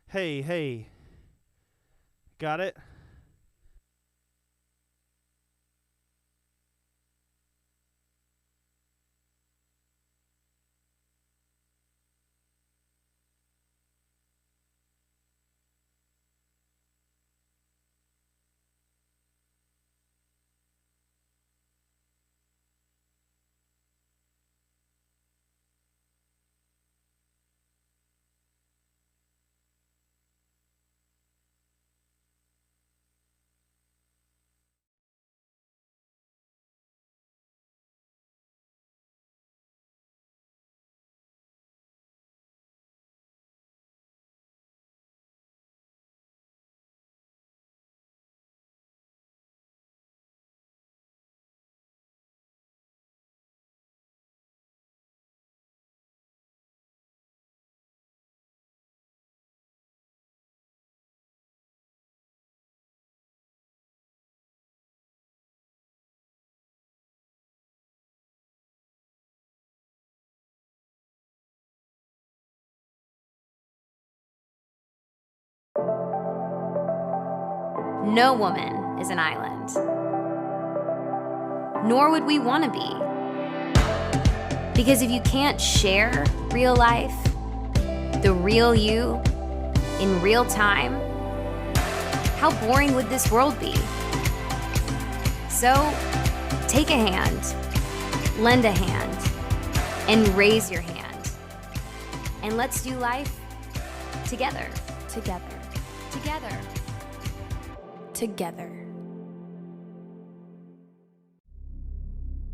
Hey. Got it? No woman is an island, nor would we want to be. Because if you can't share real life, the real you, in real time, how boring would this world be? So, take a hand, lend a hand, and raise your hand. And let's do life together. Together. Together. Together.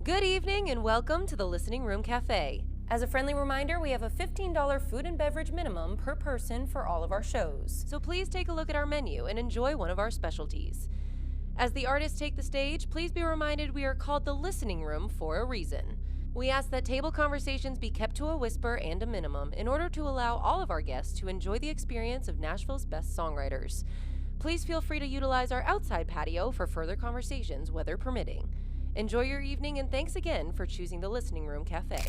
Good evening and welcome to the Listening Room Cafe. As a friendly reminder, we have a $15 food and beverage minimum per person for all of our shows. So please take a look at our menu and enjoy one of our specialties. As the artists take the stage, please be reminded we are called the Listening Room for a reason. We ask that table conversations be kept to a whisper and a minimum in order to allow all of our guests to enjoy the experience of Nashville's best songwriters. Please feel free to utilize our outside patio for further conversations, weather permitting. Enjoy your evening and thanks again for choosing the Listening Room Cafe.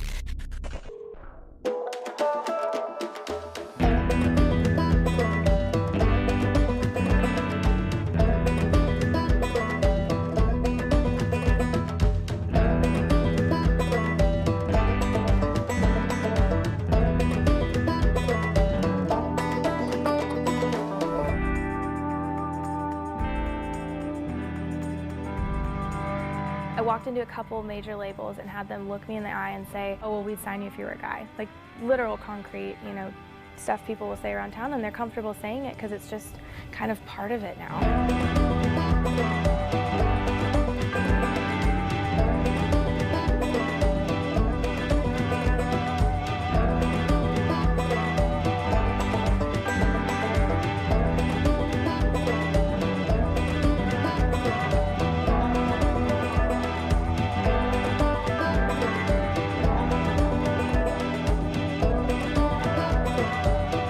I walked into a couple major labels and had them look me in the eye and say, oh, well, we'd sign you if you were a guy. Like literal concrete, stuff people will say around town, and they're comfortable saying it because it's just kind of part of it now.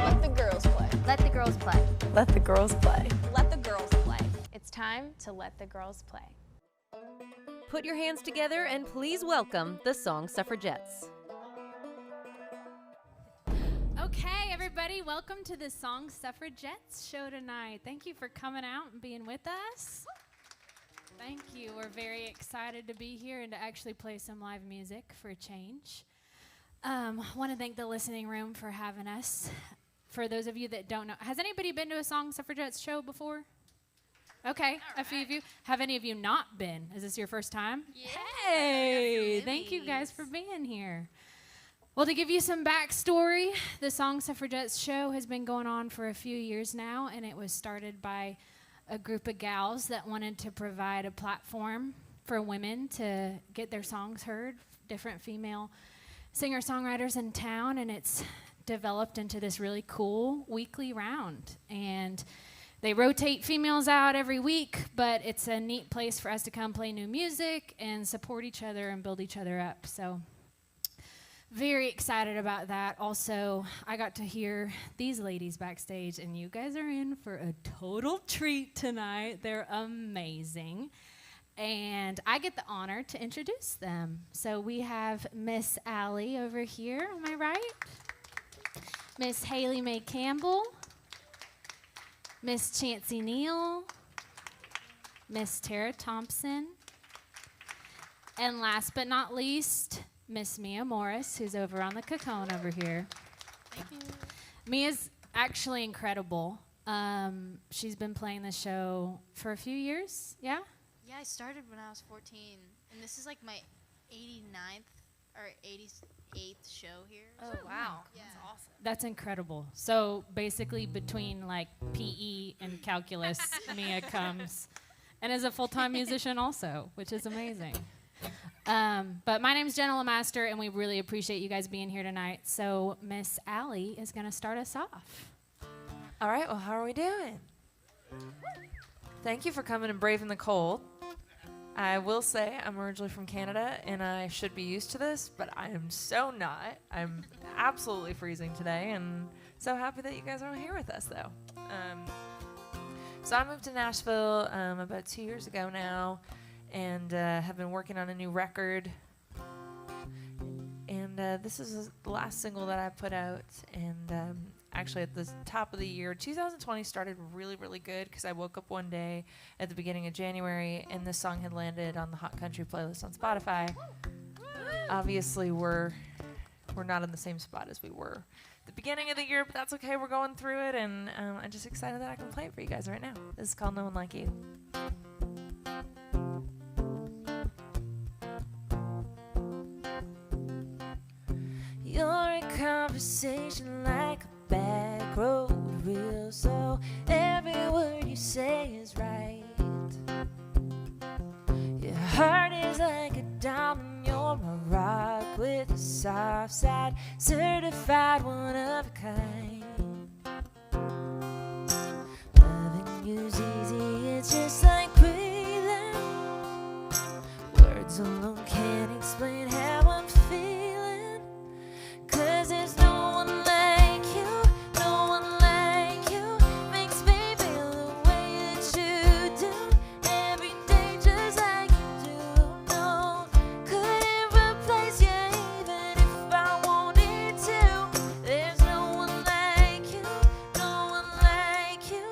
Let the girls play. Let the girls play. Let the girls play. Let the girls play. It's time to let the girls play. Put your hands together and please welcome the Song Suffragettes. Okay, everybody, welcome to the Song Suffragettes show tonight. Thank you for coming out and being with us. Thank you. We're very excited to be here and to actually play some live music for a change. Want to thank the Listening Room for having us. For those of you that don't know, has anybody been to a Song Suffragettes show before? Okay, a few of you. Have any of you not been? Is this your first time? Yeah, Hey, thank you guys for being here. Well, to give you some backstory, the Song Suffragettes show has been going on for a few years now, and it was started by a group of gals that wanted to provide a platform for women to get their songs heard, different female singer-songwriters in town, and it's developed into this really cool weekly round. And they rotate females out every week, but it's a neat place for us to come play new music and support each other and build each other up. So very excited about that. Also, I got to hear these ladies backstage, and you guys are in for a total treat tonight. They're amazing. And I get the honor to introduce them. So we have Miss Allie over here, am I right? Miss Haley Mae Campbell. Miss Chancey Neal, Miss Tara Thompson, and last but not least, Miss Mia Morris, who's over on the cajon over here. Thank you. Mia's actually incredible. She's been playing the show for a few years, yeah? Yeah, I started when I was 14, and this is like my 89th or 88th show here. Oh, wow. Yeah. That's awesome. That's incredible. So basically between like PE and calculus, Mia comes and is a full-time musician also, which is amazing. But my name's Jenna Lemaster, and we really appreciate you guys being here tonight. So Miss Allie is going to start us off. All right, well, how are we doing? Thank you for coming and braving the cold. I will say I'm originally from Canada, and I should be used to this, but I am so not. I'm absolutely freezing today, and so happy that you guys are here with us, though. So I moved to Nashville about 2 years ago now, and have been working on a new record. And this is the last single that I put out, and actually at the top of the year, 2020 started really, really good because I woke up one day at the beginning of January and this song had landed on the Hot Country playlist on Spotify. Obviously, we're not in the same spot as we were at the beginning of the year, but that's okay. We're going through it, and I'm just excited that I can play it for you guys right now. This is called No One Like You. You're a conversation like a back road real, so every word you say is right. Your heart is like a diamond, you're a rock with a soft side, certified one of a kind. Loving you's easy, it's just like breathing. Words alone can't explain how I'm feeling, 'cause there's no one like you, no one like you. Makes me feel the way that you do, every day just like you do. No, couldn't replace you even if I wanted to. There's no one like you, no one like you,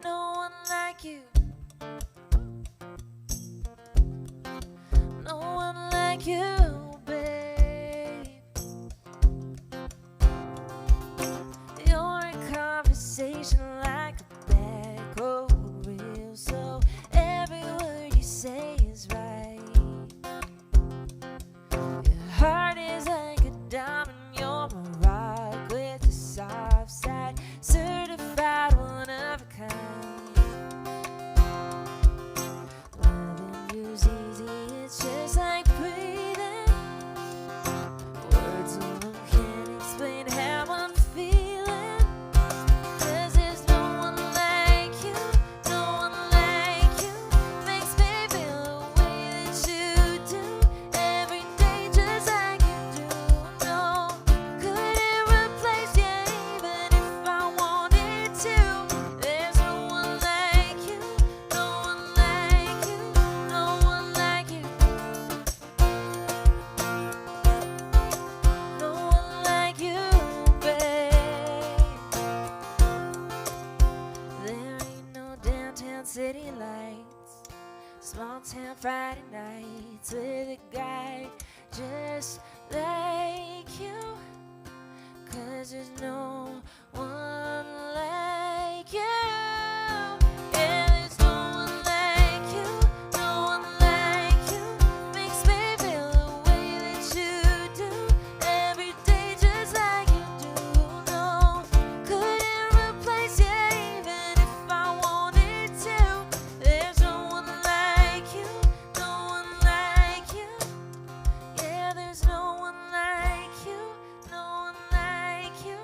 no one like you. No one like you, babe. You're a conversation like a back road real, so every word you say is right. Your heart is like a diamond, you're a rock with a soft side, certified one of a kind. Loving you's easy, it's just like breathing. Words alone can't explain how I'm feeling, 'cause there's no one like you, no one like you. Makes me feel the way that you do, every day just like you do. No, couldn't replace you even if I wanted to. There's no one like you, no one like you, no one like you. No one like you, babe. There ain't no downtown city lights, small town Friday nights with a guy just like you, 'cause there's no one like you. Yeah, there's no one like you, no one like you. Makes me feel the way that you do, every day just like you do. No, couldn't replace you even if I wanted to. There's no one like you, no one like you. Yeah, there's no one like you, no one like you.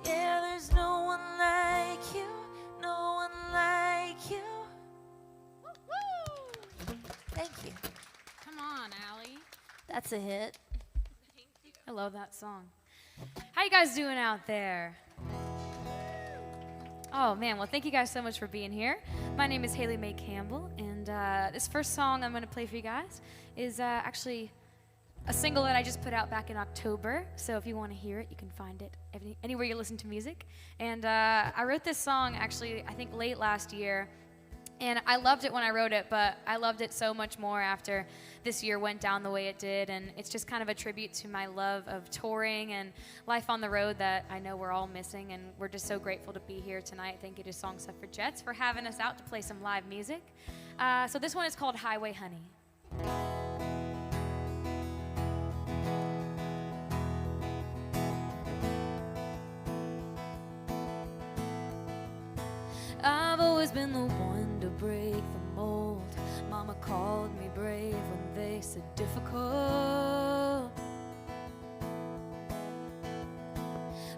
Yeah, there's no one like you, no one like you. Thank you. Come on, Allie. That's a hit. I love that song. How you guys doing out there? Oh man, well thank you guys so much for being here. My name is Haley Mae Campbell, and this first song I'm going to play for you guys is actually a single that I just put out back in October. So if you want to hear it, you can find it anywhere you listen to music. And I wrote this song actually, I think late last year. And I loved it when I wrote it, but I loved it so much more after this year went down the way it did. And it's just kind of a tribute to my love of touring and life on the road that I know we're all missing. And we're just so grateful to be here tonight. Thank you to Suffragettes for having us out to play some live music. So this one is called Highway Honey. I've always been the one to break the mold. Mama called me brave when they said difficult.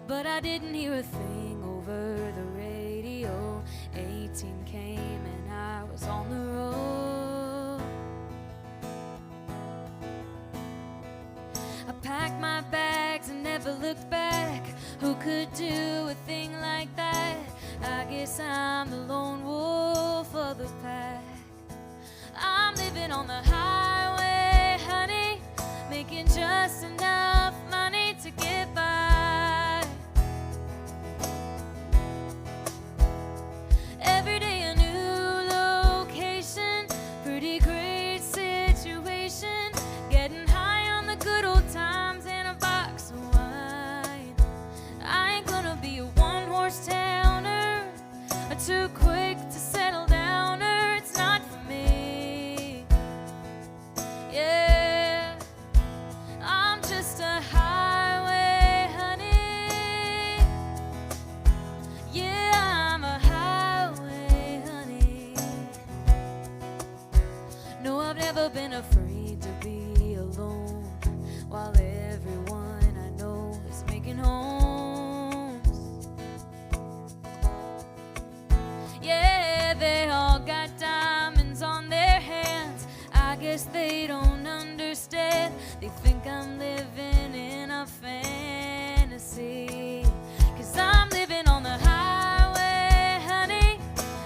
But I didn't hear a thing over the radio. 18 came and I was on the road. I packed my bags and never looked back. Who could do a thing like that? I guess I'm the lone wolf of the pack. I'm living on the highway, honey, making just enough money to get by. Every day a new location, pretty great situation, getting high on the good old times and a box of wine. I ain't gonna be a one-horse towner, too quick to settle down, or it's not for me. Yeah, I'm just a highway honey. Yeah, I'm a highway honey. No, I've never been afraid to be alone, while everyone I know is making homes. Yeah, they all got diamonds on their hands. I guess they don't understand. They think I'm living in a fantasy. 'Cause I'm living on the highway, honey,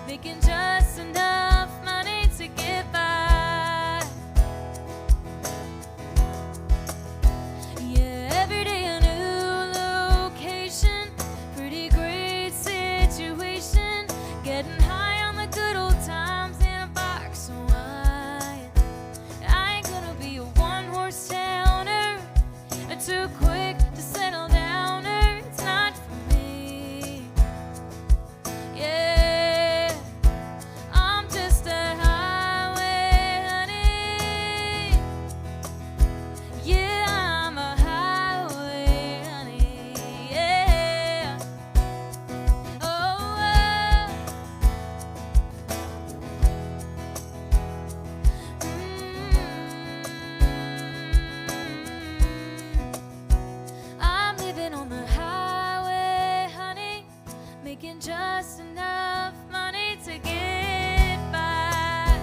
making just enough money to get by. Yeah, every day a new location, pretty great situation, getting high on the good old times and a box of wine. I ain't gonna be a one-horse towner, too quick to settle down, or it's not for me. Yeah, I'm just a highway honey. Yeah, I'm a highway honey. Yeah. Oh, I'm living on the highway, honey, making just enough money to get by.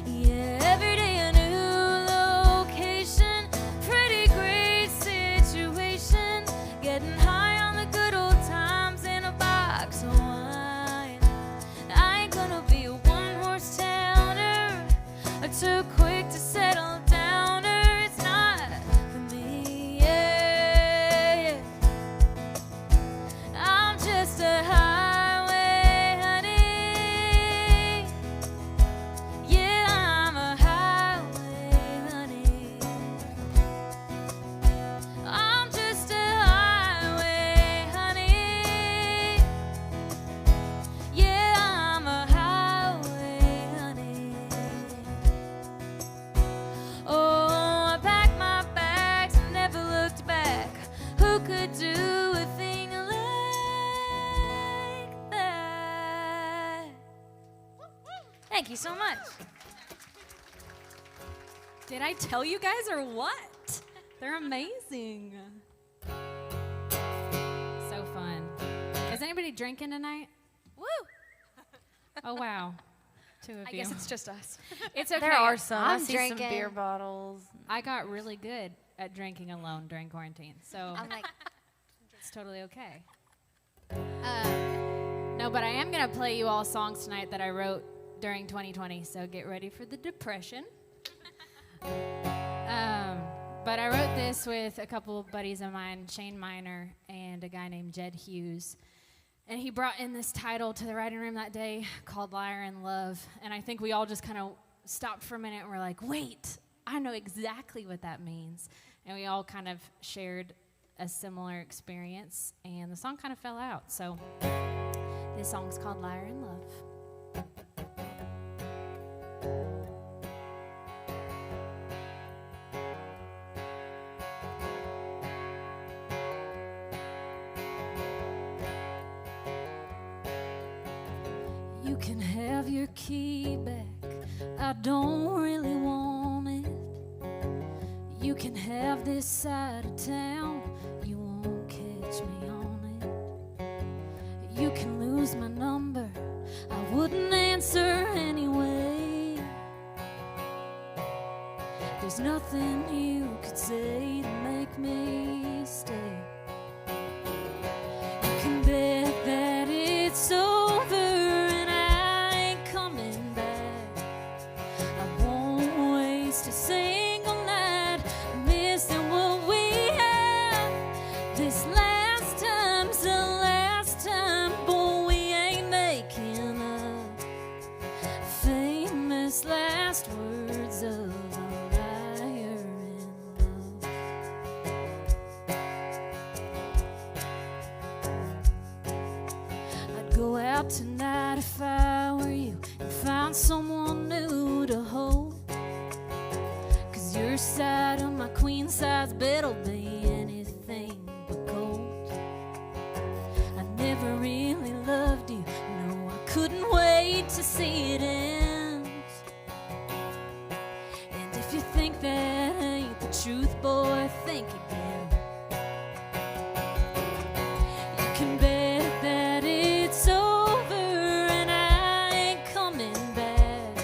Yeah, every day a new location, pretty great situation, getting high on the good old times and a box of wine. I ain't gonna be a one-horse towner, too quick to settle down, or it's not for me. Yeah, I'm just a highway honey. Yeah, I'm a highway honey. I'm just a highway honey. Yeah, I'm a highway honey. Oh, I packed my bags and never looked back. Who could do a thing like that? Thank you so much. Did I tell you guys or what? They're amazing. So fun. Is anybody drinking tonight? Woo! Oh, wow. Two of I you. guess it's just us. It's okay. There are some. I I'm see drinking. some beer bottles. I got really good at drinking alone during quarantine, so I'm like, it's totally okay. No, but I am going to play you all songs tonight that I wrote during 2020, so get ready for the depression. But I wrote this with a couple of buddies of mine, Shane Miner and a guy named Jed Hughes. And he brought in this title to the writing room that day called Liar in Love. And I think we all just kind of stopped for a minute and were like, wait, I know exactly what that means. And we all kind of shared a similar experience. And the song kind of fell out. So this song's called Liar in Love. You can have your key back, I don't really want it. You can have this side of town, you won't catch me on it. You can lose my number, I wouldn't answer anyway. There's nothing you could say to make me stay. You can bet that it's over, a single night, missing what we had. This last time's the last time, boy, we ain't making up. Famous last words of a liar in love. I'd go out tonight if I were you and find someone new to hold. Your side of my queen size bed'll be anything but gold. I never really loved you, no, I couldn't wait to see it end. And if you think that ain't the truth, boy, think again. You can bet that it's over and I ain't coming back.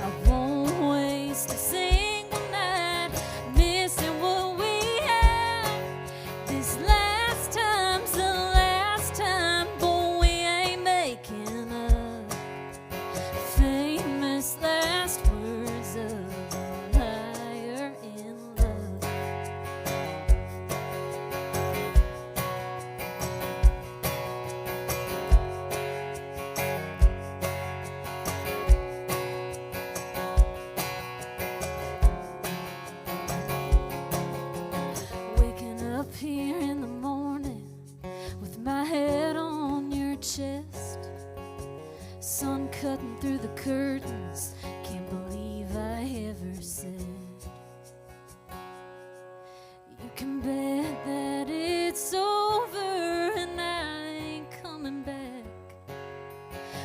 I won't waste a single here in the morning with my head on your chest, sun cutting through the curtains, can't believe I ever said. You can bet that it's over and I ain't coming back.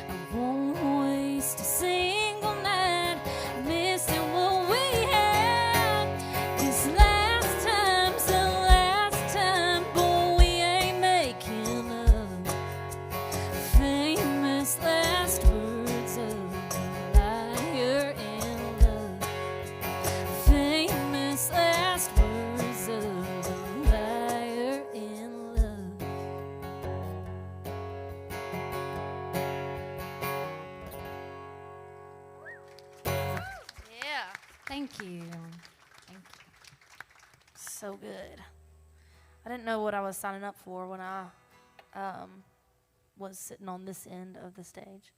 I won't waste a single night missing what we had. This last time's the last time, boy, we ain't making up. Famous last words of a liar in love. Famous last words of a liar in love. Yeah. Thank you. Thank you. So good. I didn't know what I was signing up for when I was sitting on this end of the stage.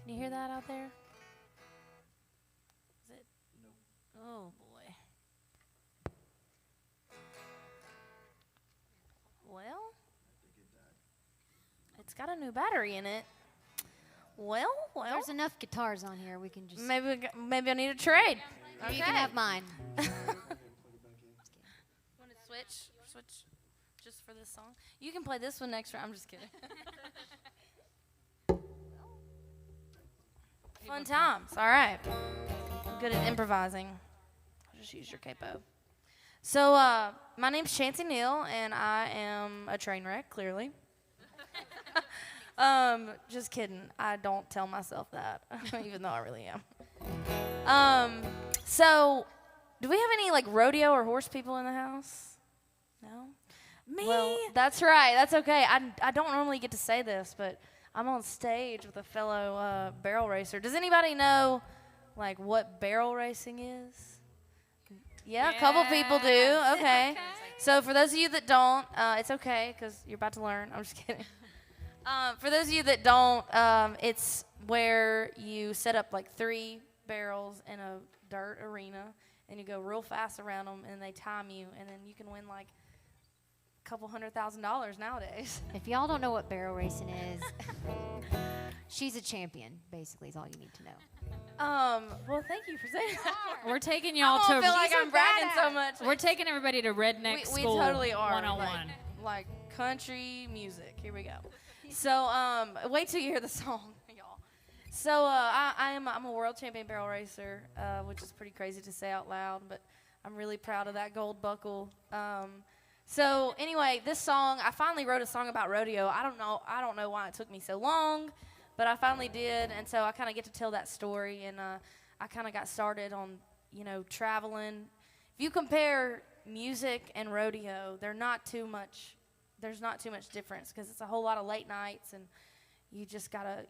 Can you hear that out there? Is it? No. Oh boy. Well, it's got a new battery in it. Well. There's enough guitars on here. We can just. Maybe I need a trade. You can have mine. Want to switch? Switch just for this song? You can play this one next round. I'm just kidding. Fun times. All right. I'm good at improvising. I'll just use your capo. So, my name's Chancey Neal, and I am a train wreck, clearly. Just kidding. I don't tell myself that, even though I really am. So, do we have any, like, rodeo or horse people in the house? No? Me? Well, that's right. That's okay. I don't normally get to say this, but I'm on stage with a fellow barrel racer. Does anybody know, like, what barrel racing is? Yeah, a couple people do. Okay. So for those of you that don't, it's okay because you're about to learn. I'm just kidding. For those of you that don't, it's where you set up like 3 barrels in a dirt arena, and you go real fast around them, and they time you, and then you can win like a couple $100,000 nowadays. If y'all don't know what barrel racing is, she's a champion, basically, is all you need to know. Well, thank you for saying that. We're taking y'all I to. don't feel like I'm bragging so much. We're taking everybody to Redneck We School. totally are. 101. Like country music. Here we go. So, wait till you hear the song, y'all. So, I'm a world champion barrel racer, which is pretty crazy to say out loud, but I'm really proud of that gold buckle. So anyway, this song, I finally wrote a song about rodeo. I don't know why it took me so long, but I finally did, and so I kind of get to tell that story, and I kind of got started on, traveling. If you compare music and rodeo, there's not too much difference because it's a whole lot of late nights, and you just gotta,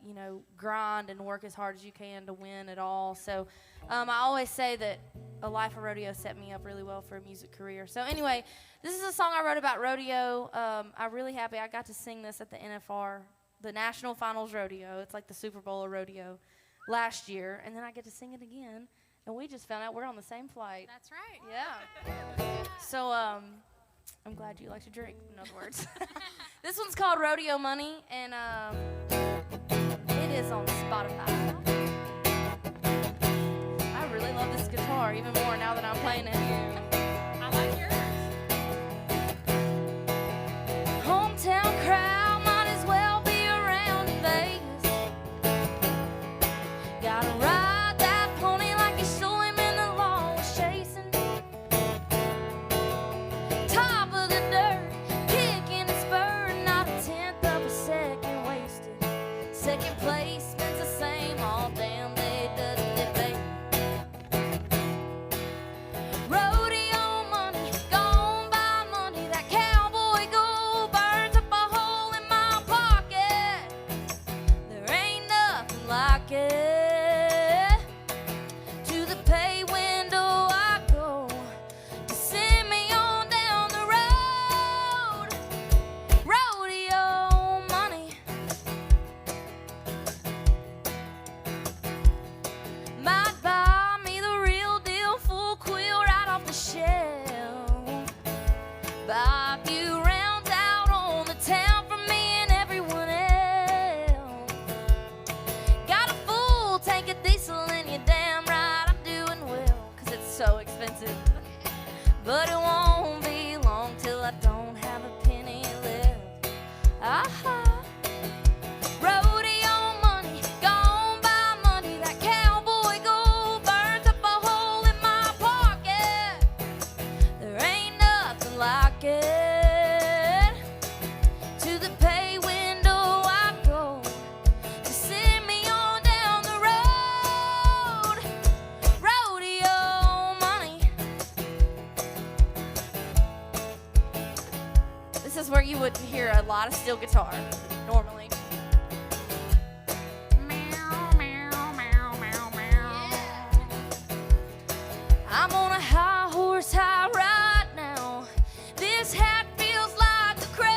grind and work as hard as you can to win it all. So I always say that a life of rodeo set me up really well for a music career. So anyway, this is a song I wrote about rodeo. I'm really happy I got to sing this at the NFR, the National Finals Rodeo. It's like the Super Bowl of rodeo last year, and then I get to sing it again, and we just found out we're on the same flight. That's right. Yeah. So I'm glad you like to drink, in other words. This one's called Rodeo Money, and it is on Spotify. I really love this guitar even more now that I'm playing it. I like yours. Hometown crowd might as well be around in Vegas. Gotta ride that pony like you saw him in the lawn was chasing. Top of the dirt, kicking and spurring, not a tenth of a second wasted. Second place spends the same all damn day, doesn't it, babe? Rodeo money, gone by money. That cowboy gold burns up a hole in my pocket. There ain't nothing like it. To the pay window I go to send me on down the road. Rodeo money. Might buy me the real deal, full quill right off the shelf. Buy a few rounds out on the town for me and everyone else. Got a full tank of diesel and you're damn right I'm doing well, 'cause it's so expensive. But it won't be long till I don't have a penny left. Aha. Rodeo money, gone by money. That cowboy gold burns up a hole in my pocket. There ain't nothing like it. To the pay window I go to send me on down the road. Rodeo money. This is where you would hear a lot of steel guitar normally. I'm on a high horse high right now. This hat feels like the crown.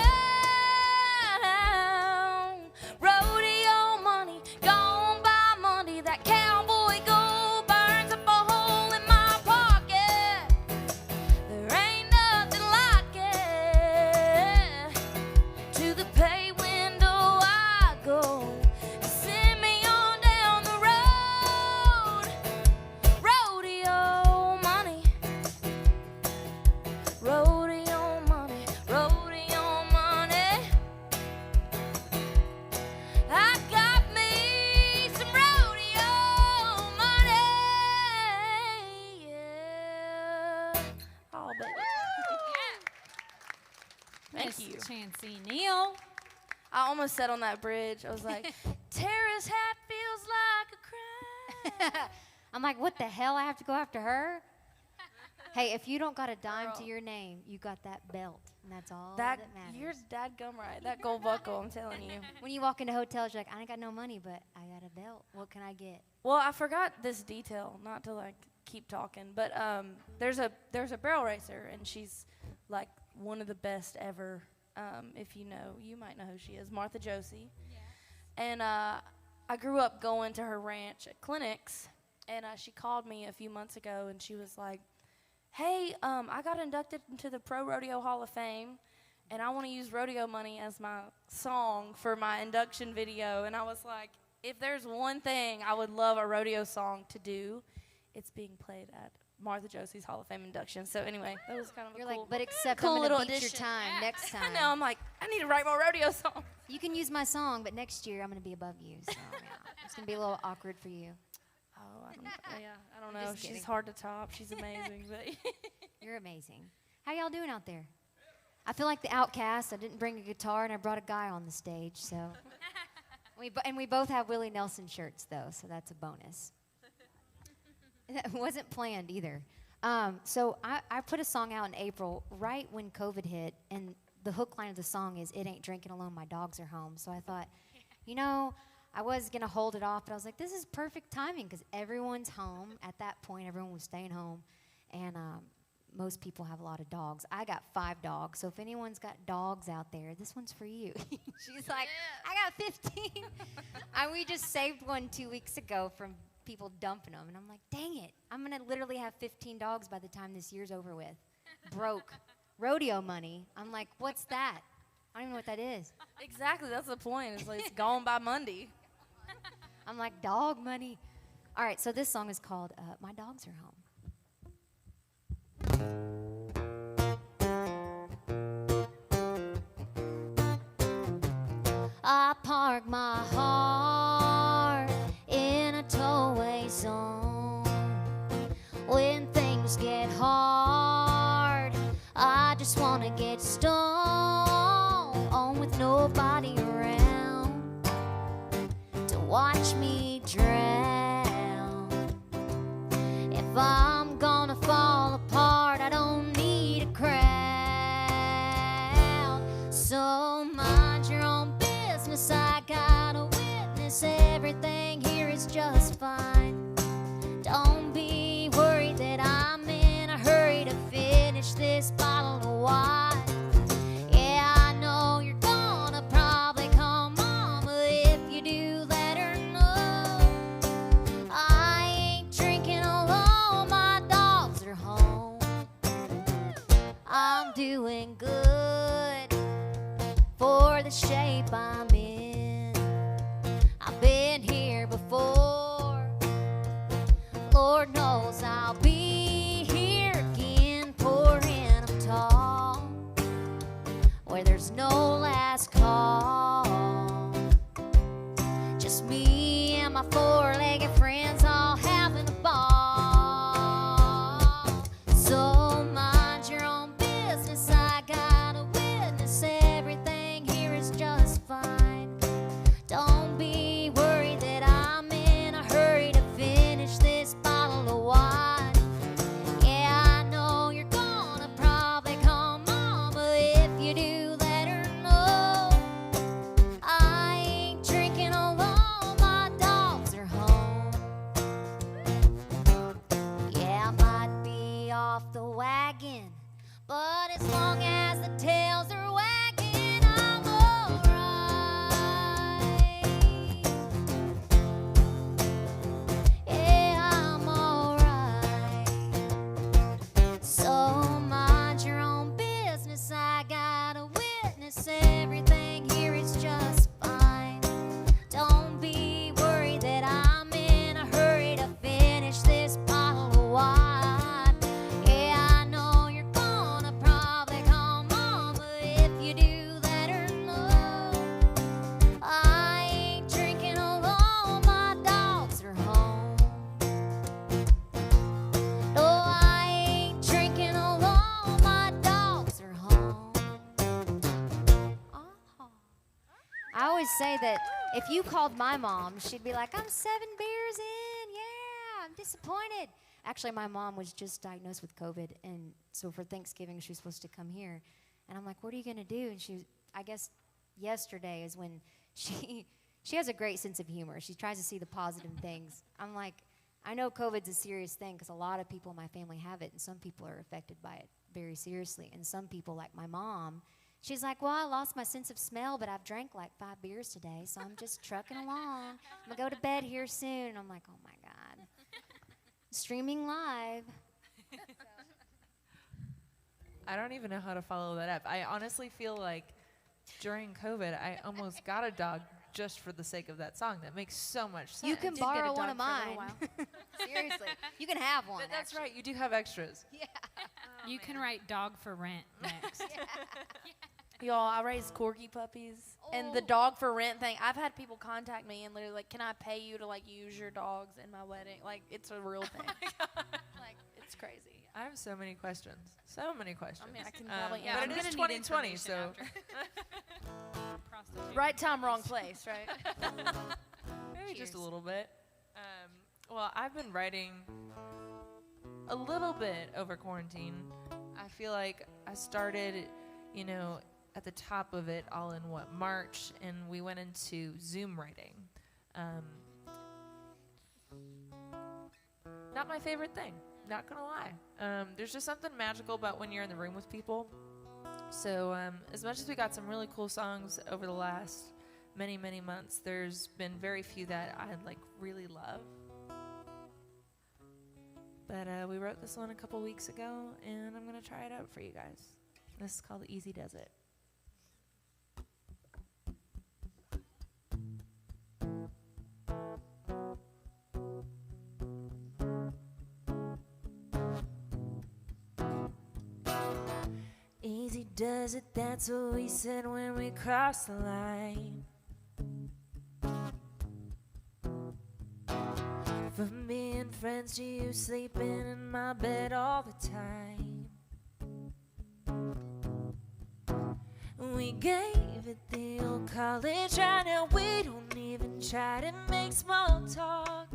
Rodeo money, gone by money. That cowboy gold burns up a hole in my pocket. There ain't nothing like it. To the pay window I go to send me on down the road. Rodeo money. Rodeo money. Rodeo money. I got me some rodeo money. Yeah. Oh, baby. Thank Miss you. Chancey Neal. I almost said on that bridge, I was like, Tara's hat feels like a crown. I'm like, what the hell? I have to go after her? Hey, if you don't got a dime to Girl. your name, you got that belt. And that's all That that matters. you're dadgum right. That gold buckle, I'm telling you. When you walk into hotels, you're like, I ain't got no money, but I got a belt. What can I get? Well, I forgot this detail, not to like keep talking, but there's a barrel racer, and she's like one of the best ever. If you know, you might know who she is, Martha Josie. Yeah. And I grew up going to her ranch at clinics, and she called me a few months ago, and she was like, hey, I got inducted into the Pro Rodeo Hall of Fame, and I want to use rodeo money as my song for my induction video. And I was like, if there's one thing I would love a rodeo song to do, it's being played at Martha Josie's Hall of Fame induction. So anyway, that was kind of You're a cool, like, but except cool I'm little going to beat your addition. time next time. I know, I'm like, I need to write more rodeo songs. You can use my song, but next year I'm going to be above you. So yeah, it's going to be a little awkward for you. Oh, I don't I'm know. just She's kidding. hard to top. She's amazing. But You're amazing. How y'all doing out there? I feel like the outcast. I didn't bring a guitar, and I brought a guy on the stage. So, we both have Willie Nelson shirts, though, so that's a bonus. That wasn't planned either. So I put a song out in April, right when COVID hit, and the hook line of the song is, "It ain't drinking alone, my dogs are home." So I thought, I was going to hold it off, but I was like, this is perfect timing because everyone's home. At that point, everyone was staying home, and most people have a lot of dogs. I got 5 dogs, so if anyone's got dogs out there, this one's for you. She's like, I got 15. And we just saved one 2 weeks ago from people dumping them, and I'm like, dang it. I'm going to literally have 15 dogs by the time this year's over with. Broke. Rodeo money. I'm like, what's that? I don't even know what that is. exactly, that's the point. It's like it's gone by Monday. I'm like, dog money. All right, so this song is called My Dogs Are Home. I park my heart in a tollway zone. When things get hard, I just want to get stoned with nobody around to watch me drown. If I'm gonna fall apart, I don't need a crowd. So mind your own business, I gotta witness everything here is just fine. Don't be worried that I'm in a hurry to finish this bottle of wine. Yeah, I know you're gonna probably come on, but if you do, let her know I ain't drinking alone, my dogs are home. I'm doing good for the shape I'm in. I've been here before. Lord knows I'll be here again, pouring them tall where there's no last call. Just me and my 4-legged friends all having a ball. So mind your own business, I gotta witness everything here is just fine. Don't be worried that I'm in a hurry to finish this bottle of wine. Yeah, I know you're gonna probably come on, but if you do, let her know I ain't drinking alone, my dogs are home. Yeah, I might be off the wagon, but as long as the tails are wagging, I'm alright. Yeah, I'm alright. So mind your own business, I gotta witness everything here is just fine. Don't be worried that I'm in a hurry to finish this bottle of wine. Yeah, I know you're gonna probably come on, but if you do, let her know I ain't drinking alone, my dogs are home. No, I ain't drinking alone, my dogs are home. I always say that if you called my mom, she'd be like, I'm 7 beers in, yeah, I'm disappointed. Actually, my mom was just diagnosed with COVID, and so for Thanksgiving, she was supposed to come here. And I'm like, what are you going to do? And I guess yesterday is when she has a great sense of humor. She tries to see the positive things. I'm like, I know COVID's a serious thing because a lot of people in my family have it, and some people are affected by it very seriously. And some people, like my mom, she's like, well, I lost my sense of smell, but I've drank like 5 beers today, so I'm just trucking along. I'm going to go to bed here soon. And I'm like, oh, my God. Streaming live. I don't even know how to follow that up. I honestly feel like during COVID, I almost got a dog just for the sake of that song. That makes so much sense. You can borrow one of mine. Seriously. You can have one. That's right. You do have extras. Yeah. You can write dog for rent next. Y'all, I raised corgi puppies, and the dog for rent thing, I've had people contact me and literally like, can I pay you to like use your dogs in my wedding? Like, it's a real thing. Like, it's crazy. I have so many questions. So many questions. I mean, I can probably but I'm it is gonna 2020, so. Right time, wrong place, right? Maybe just a little bit. Well, I've been writing a little bit over quarantine. I feel like I started, at the top of it all in March, and we went into Zoom writing. Not my favorite thing, not gonna lie. There's just something magical about when you're in the room with people. So as much as we got some really cool songs over the last many, many months, there's been very few that I really love. But we wrote this one a couple weeks ago, and I'm gonna try it out for you guys. This is called Easy Does It. Easy does it, that's what we said when we crossed the line. From being friends to you sleeping in my bed all the time. We gave it the old college try, now we don't even try to make small talk.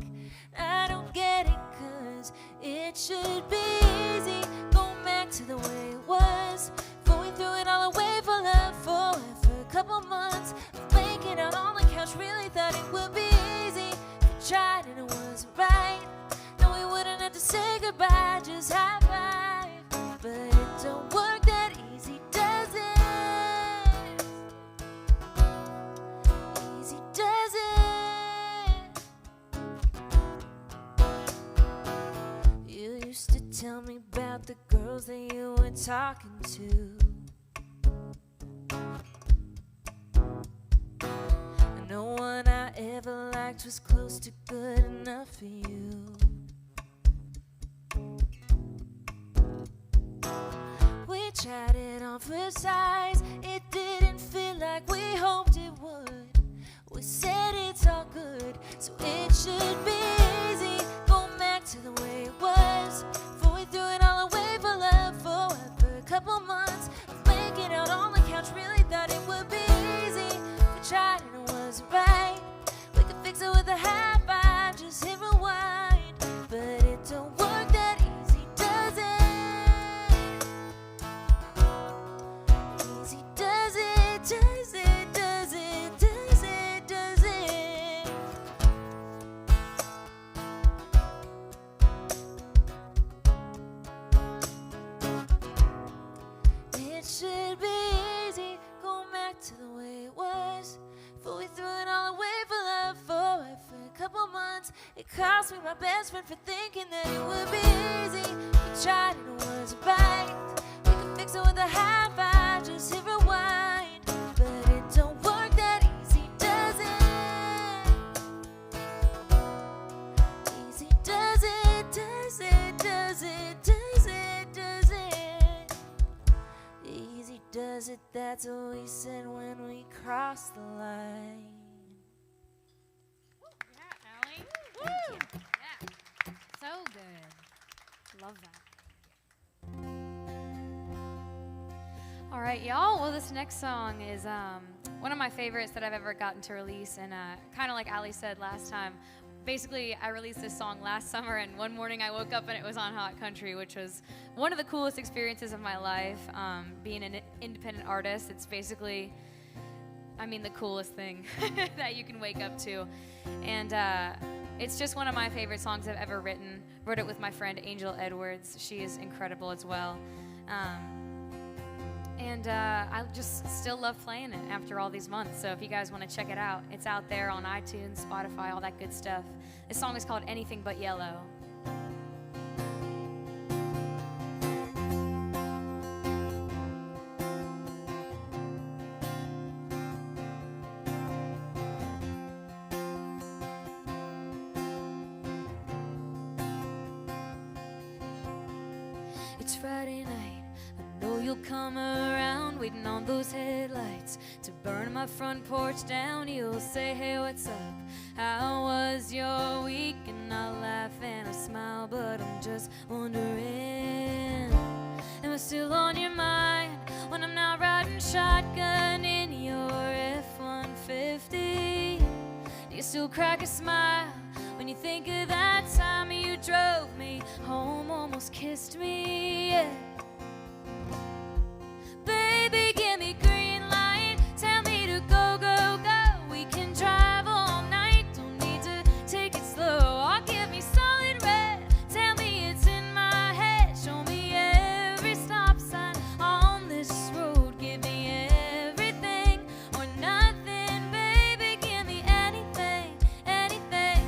I don't get it, cause it should be easy. Go back to the way it was before we threw it all away for love. For a couple months of making out on the couch, really thought it would be easy. We tried and it wasn't right. No, we wouldn't have to say goodbye, just high five. But it don't work that easy, does it? Easy does it? You used to tell me about the girls that you were talking to. And no one I ever liked was close to good enough for you. We tried it on for size, it didn't feel like we hoped it would. We said it's all good, so it should be easy. Go back to the way it was before we threw it all away for love. For a couple months of making out on the couch, really thought it would be easy. We tried and it wasn't right. We could fix it with a high five, just hit rewind. But it don't work that easy, does it? Easy does it, does it, does it, does it, does it? It should be easy, going back to the way it was before we threw it all away for love. For a couple months, it cost me my best friend for thinking that it would be easy. We tried and it wasn't right. We could fix it with a high five, just hit rewind. But it don't work that easy, does it? Easy does it, does it, does it, does it, does it? Easy does it, that's what we said when we crossed the line. Thank you. Yeah. So good. Love that. All right, y'all. Well, this next song is one of my favorites that I've ever gotten to release. And kind of like Ali said last time, basically, I released this song last summer, and one morning I woke up and it was on Hot Country, which was one of the coolest experiences of my life. Being an independent artist, it's basically, I mean, the coolest thing that you can wake up to. And it's just one of my favorite songs I've ever written. Wrote it with my friend Angel Edwards. She is incredible as well. And I just still love playing it after all these months. So if you guys want to check it out, it's out there on iTunes, Spotify, all that good stuff. This song is called Anything But Yellow. It's Friday night, I know you'll come around, waiting on those headlights to burn my front porch down. You'll say, hey, what's up? How was your week? And I'll laugh and I'll smile, but I'm just wondering, am I still on your mind when I'm not riding shotgun in your F-150? Do you still crack a smile when you think of that time you drove me home, almost kissed me? Yeah. Baby, give me green light, tell me to go, go, go. We can drive all night, don't need to take it slow. Or give me solid red, tell me it's in my head. Show me every stop sign on this road. Give me everything or nothing, baby. Give me anything, anything,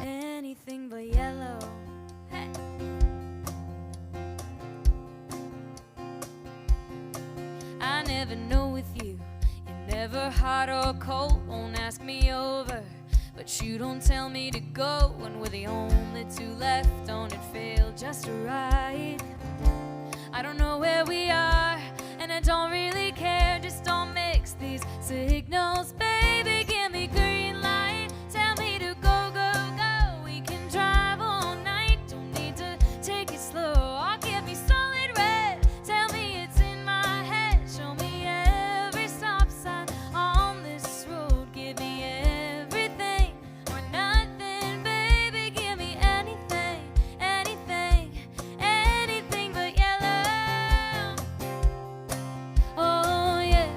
anything but yellow. Hey. I never know with you, you're never hot or cold. Won't ask me over, but you don't tell me to go. When we're the only two left, don't it feel just right? I don't know where we are, and I don't really care. Just don't mix these signals, baby. Give me green light, tell me to go, go, go. We can drive all night, don't need to take it slow. Or give me solid red, tell me it's in my head. Show me every stop sign on this road. Give me everything or nothing, baby. Give me anything, anything, anything but yellow. Oh yeah.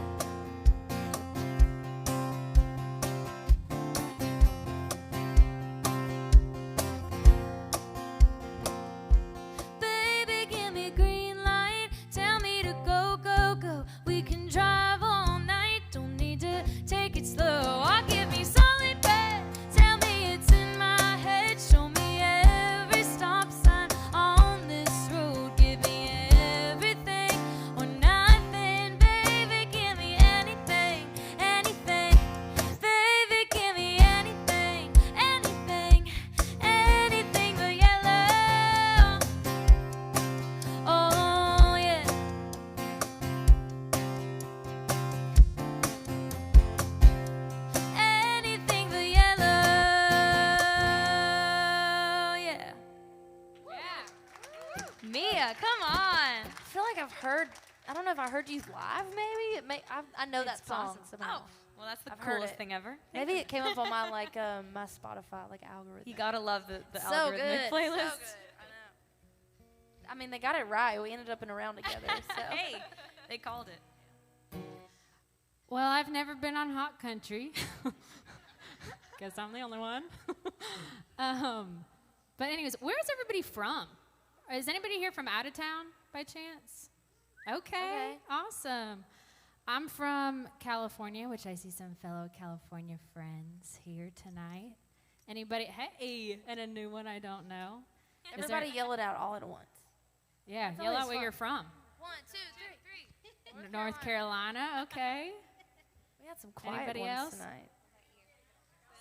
Baby, give me green light, tell me to go, go, go. We can drive all night, don't need to take it slow. Or give me solid red, tell me it's in my head. Show me every stop sign on this road. Give me everything or nothing, baby. Give me anything, anything, baby. Give me anything, anything, anything but yellow. Oh yeah. Anything but yellow. Yeah. Mia, come on. I feel like I've heard, I don't know if I heard you live maybe. I know that It's song awesome. somehow. Oh, well, that's the I've heard coolest it. thing ever. Maybe it came up on my my Spotify algorithm. You gotta love the So algorithmic good, playlist. so good. I know. I mean, they got it right. We ended up in a round together. So. Hey, they called it. Well, I've never been on Hot Country. Guess I'm the only one. But anyways, where's everybody from? Is anybody here from out of town by chance? Okay, awesome. I'm from California, which I see some fellow California friends here tonight. Anybody? Hey, and a new one I don't know. Everybody yell it out all at once. Yeah, It's yell out always where you're fun. from. 1, 2, 3. North Carolina, okay. We had some quiet Anybody ones else? tonight.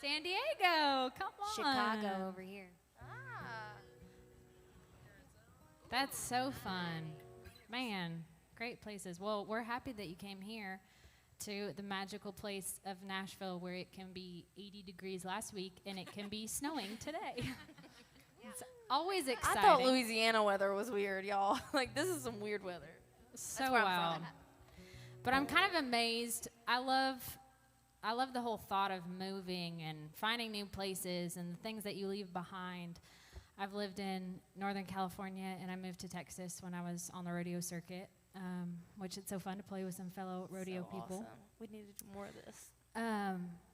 San Diego, come on. Chicago over here. That's so fun. Man, great places. Well, we're happy that you came here to the magical place of Nashville where it can be 80 degrees last week and it can be snowing today. It's always exciting. I thought Louisiana weather was weird, y'all. Like, this is some weird weather. So That's where I'm wild. from. But I'm kind of amazed. I love I love the whole thought of moving and finding new places and the things that you leave behind. I've lived in Northern California, and I moved to Texas when I was on the rodeo circuit, which it's so fun to play with some fellow rodeo people. Awesome. We need to do more of this.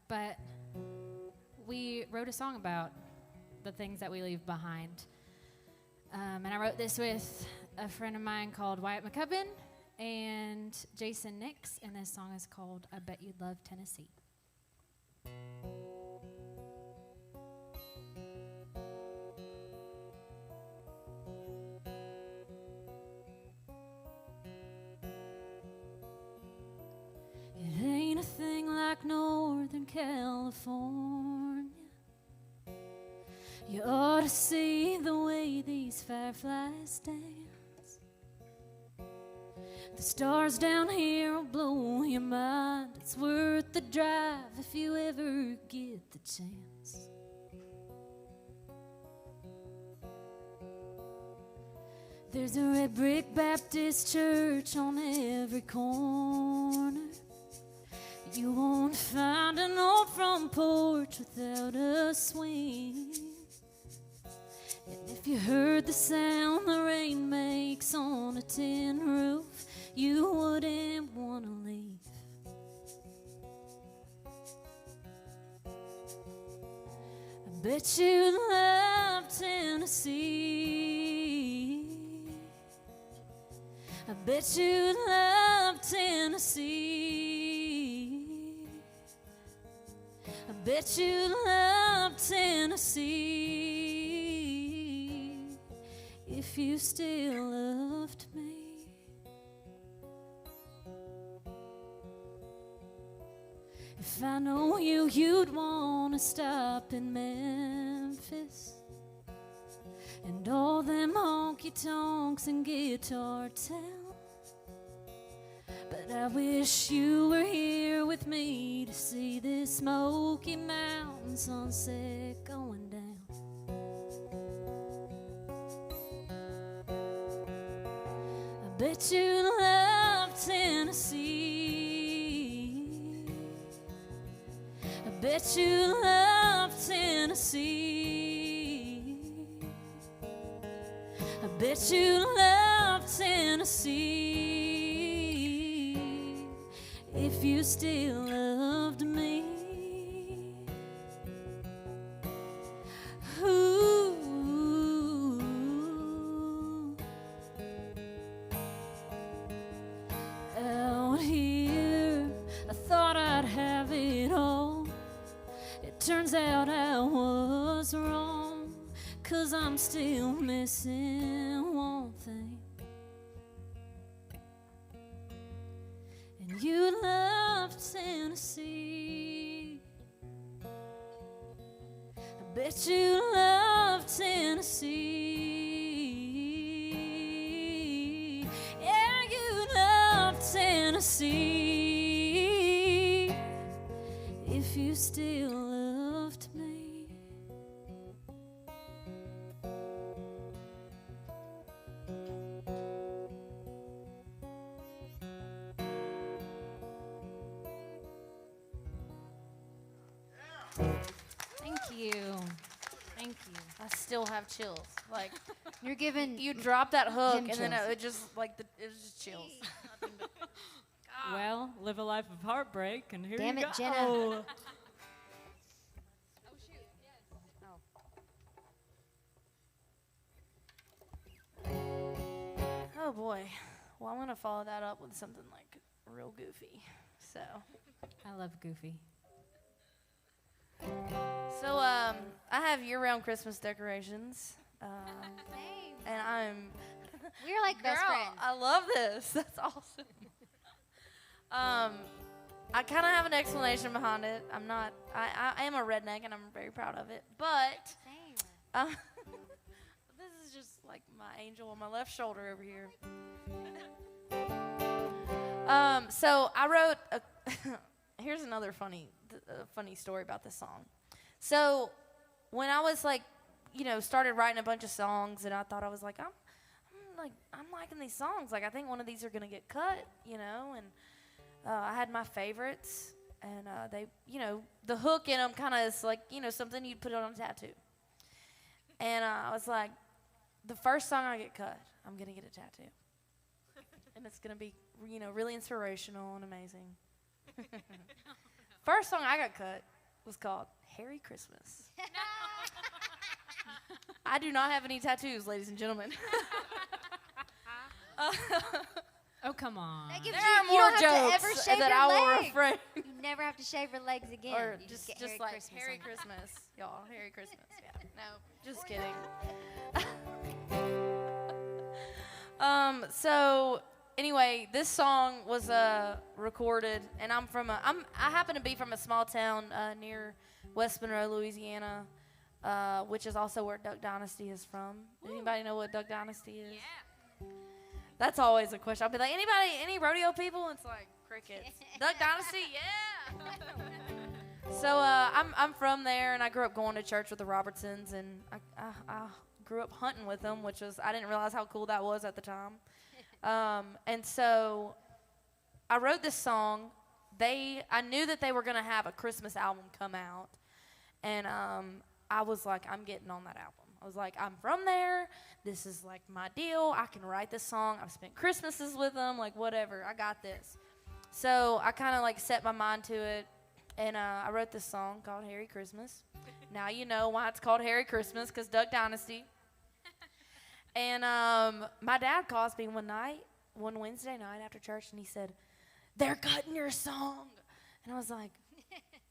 But we wrote a song about the things that we leave behind. And I wrote this with a friend of mine called Wyatt McCubbin and Jason Nix, and this song is called I Bet You'd Love Tennessee. It ain't a thing like Northern California. You ought to see the way these fireflies dance. The stars down here will blow your mind. It's worth the drive if you ever get the chance. There's a red brick Baptist church on every corner. You won't find an old front porch without a swing. And if you heard the sound the rain makes on a tin roof, you wouldn't want to leave. I bet you love Tennessee. I bet you love Tennessee. I bet you love Tennessee if you still loved me. If I know you, you'd want to stop in Memphis and all them honky-tonks and Guitar Town. But I wish you were here with me to see this Smoky Mountain sunset going down. I bet you love Tennessee. I bet you love Tennessee. I bet you love Tennessee if you still loved me. Ooh. Out here, I thought I'd have it all. It turns out I was wrong, 'cause I'm still missing one thing. And you love Tennessee. I bet you love Tennessee. Yeah, you love Tennessee if you still loved me. Thank you. Thank you. I still have chills. Like, You're giving you drop that hook, him and then chills. it just like it was just chills. Well, live a life of heartbreak, and here Damn you it, go. Jenna. Oh boy. Well, I'm gonna follow that up with something like real goofy. So, I love Goofy. I have year-round Christmas decorations, and I'm. We're like best Girl, friends. I love this. That's awesome. I kind of have an explanation behind it. I'm not. I am a redneck, and I'm very proud of it. But this is just like my angel on my left shoulder over here. So I wrote. Here's another funny story about this song. So when I was like, started writing a bunch of songs, and I thought I was like, I'm liking these songs. Like, I think one of these are gonna get cut, and I had my favorites, and they, the hook in them kind of is like, something you'd put on a tattoo. And I was like, the first song I get cut, I'm going to get a tattoo. And it's going to be, really inspirational and amazing. First song I got cut was called Harry Christmas. I do not have any tattoos, ladies and gentlemen. Oh, come on. That gives There are more jokes that I will refrain. You never have to shave your legs again. Or You just get like Christmas Harry on- Christmas, y'all. Harry Christmas. Yeah. No, just kidding. So anyway, this song was recorded, and I happen to be from a small town near West Monroe, Louisiana, which is also where Duck Dynasty is from. Does anybody know what Duck Dynasty is? Yeah. That's always a question. I'll be like, any rodeo people? It's like crickets. Duck Dynasty, yeah. So I'm from there, and I grew up going to church with the Robertsons, and I grew up hunting with them, which was, I didn't realize how cool that was at the time. And so I wrote this song. I knew that they were going to have a Christmas album come out, and I was like, I'm getting on that album. I was like, I'm from there. This is like my deal. I can write this song. I've spent Christmases with them, like whatever. I got this. So I kind of like set my mind to it, and I wrote this song called Harry Christmas. Now you know why it's called Harry Christmas, because Duck Dynasty. And my dad calls me one Wednesday night after church, and he said, they're cutting your song. And I was like,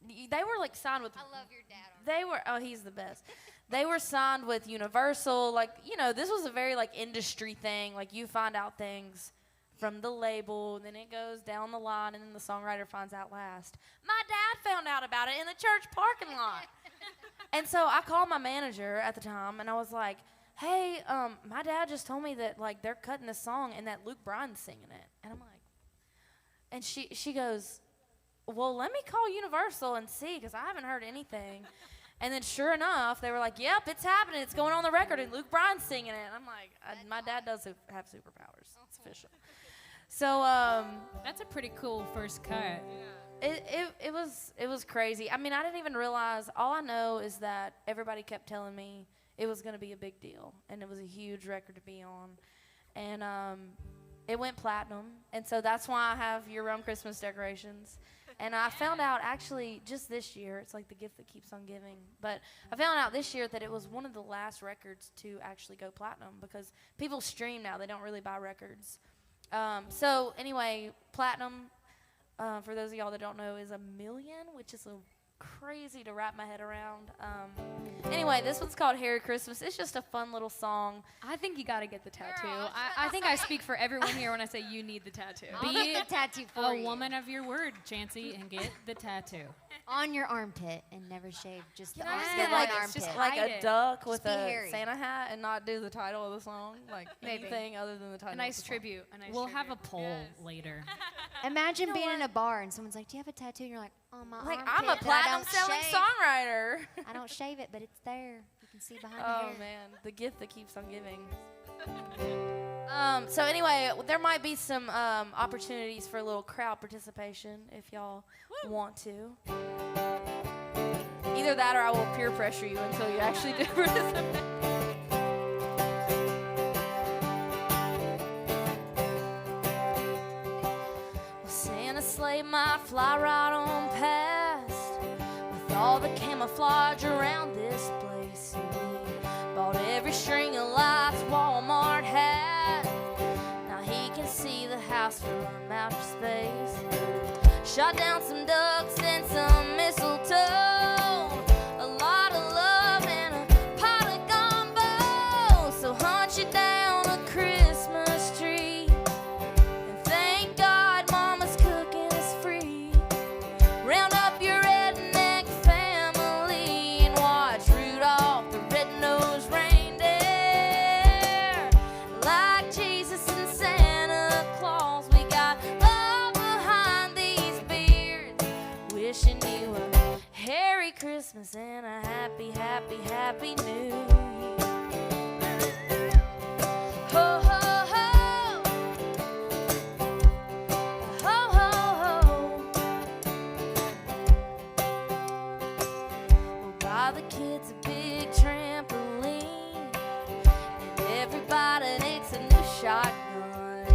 they were like signed with. I love your dad. They were, oh, he's the best. They were signed with Universal. Like, this was a very like industry thing. Like, you find out things from the label, and then it goes down the line, and then the songwriter finds out last. My dad found out about it in the church parking lot. And so I called my manager at the time, and I was like, hey, my dad just told me that like they're cutting this song and that Luke Bryan's singing it. And I'm like, and she goes, well, let me call Universal and see, because I haven't heard anything. And then sure enough, they were like, yep, it's happening. It's going on the record, and Luke Bryan's singing it. And I'm like, my dad does have superpowers. It's official. So that's a pretty cool first cut. It was crazy. I mean, I didn't even realize. All I know is that everybody kept telling me it was going to be a big deal, and it was a huge record to be on. And it went platinum, and so that's why I have year-round Christmas decorations. And I found out actually just this year, it's like the gift that keeps on giving, but I found out this year that it was one of the last records to actually go platinum, because people stream now. They don't really buy records. So anyway, platinum, for those of y'all that don't know, is 1 million, which is crazy to wrap my head around. Anyway, this one's called Harry Christmas. It's just a fun little song. I think you got to get the tattoo. I think I speak for everyone here when I say you need the tattoo. I'll get the tattoo for a you. woman of your word, Chancey, and get the tattoo. On your armpit and never shave, just the Can I just one get like, armpit. like a duck with be a hairy. Santa hat and not do the title of the song? Like anything other than the title A nice of the tribute. We'll have a poll later. Imagine being in a bar and someone's like, do you have a tattoo? And you're like, on my Like, armpit, I'm a but I platinum don't selling shave. songwriter. I don't shave it, but it's there. You can see behind the Oh, hair. man. The gift that keeps on giving. So anyway, there might be some opportunities for a little crowd participation if y'all want to. Either that or I will peer pressure you until you actually do participate. Well, Santa sleigh might fly right on past with all the camouflage around this place. We bought every string of lights Walmart had. Now he can see the house from outer space. Shot down some ducks and some mistletoe. A lot of love and a pot of gumbo. So hunt you down a Christmas tree. And thank God Mama's cooking is free. Round up your redneck family and watch Rudolph the red-nosed reindeer. Like Jesus and Santa Claus, we got love behind these beards. Wishing you a Merry Christmas and a happy, happy, happy New Year. Ho, ho, ho. Ho, ho, ho. a big trampoline, and everybody needs a new shotgun.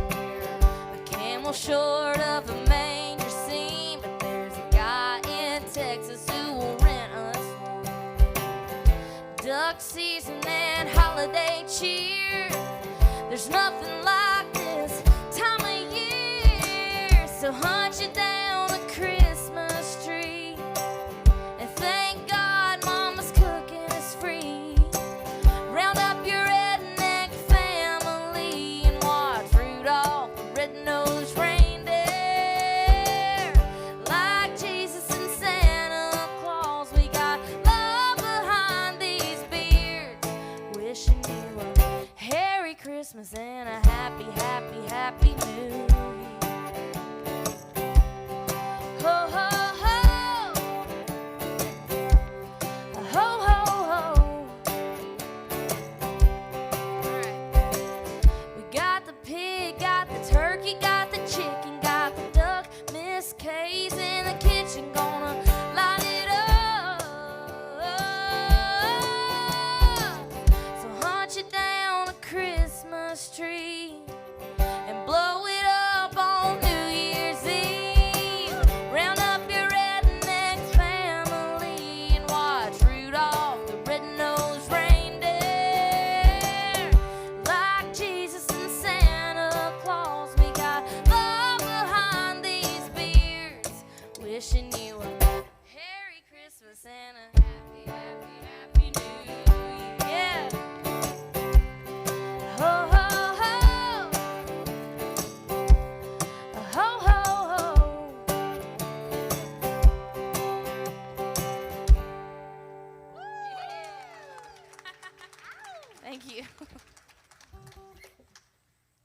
A camel short of a manger scene, but there's a guy in Texas who will rent us one. Duck season and holiday cheer, there's nothing like this time of year. So hunt you down a Christmas tree, and thank God Mama's cooking is free. Round up your redneck family and watch Rudolph the red-nosed reindeer. Like Jesus and Santa Claus, we got love behind these beards. Wishing you a Merry Christmas and a happy, happy, happy New Year. Ho, ho, ho. Ho, ho, ho. All right. We got the pig, got the turkey, got the chicken, got the duck. Miss Kay's in the kitchen, gonna light it up. So hunt you down a Christmas tree and blow it up on New Year's Eve. Round up your redneck family and watch Rudolph the red-nosed reindeer. Like Jesus and Santa Claus, we got love behind these beards. Wishing you a Merry Christmas and a happy, happy, happy New Year. Yeah. Ho, ho, ho. Ho, ho, ho. Thank you.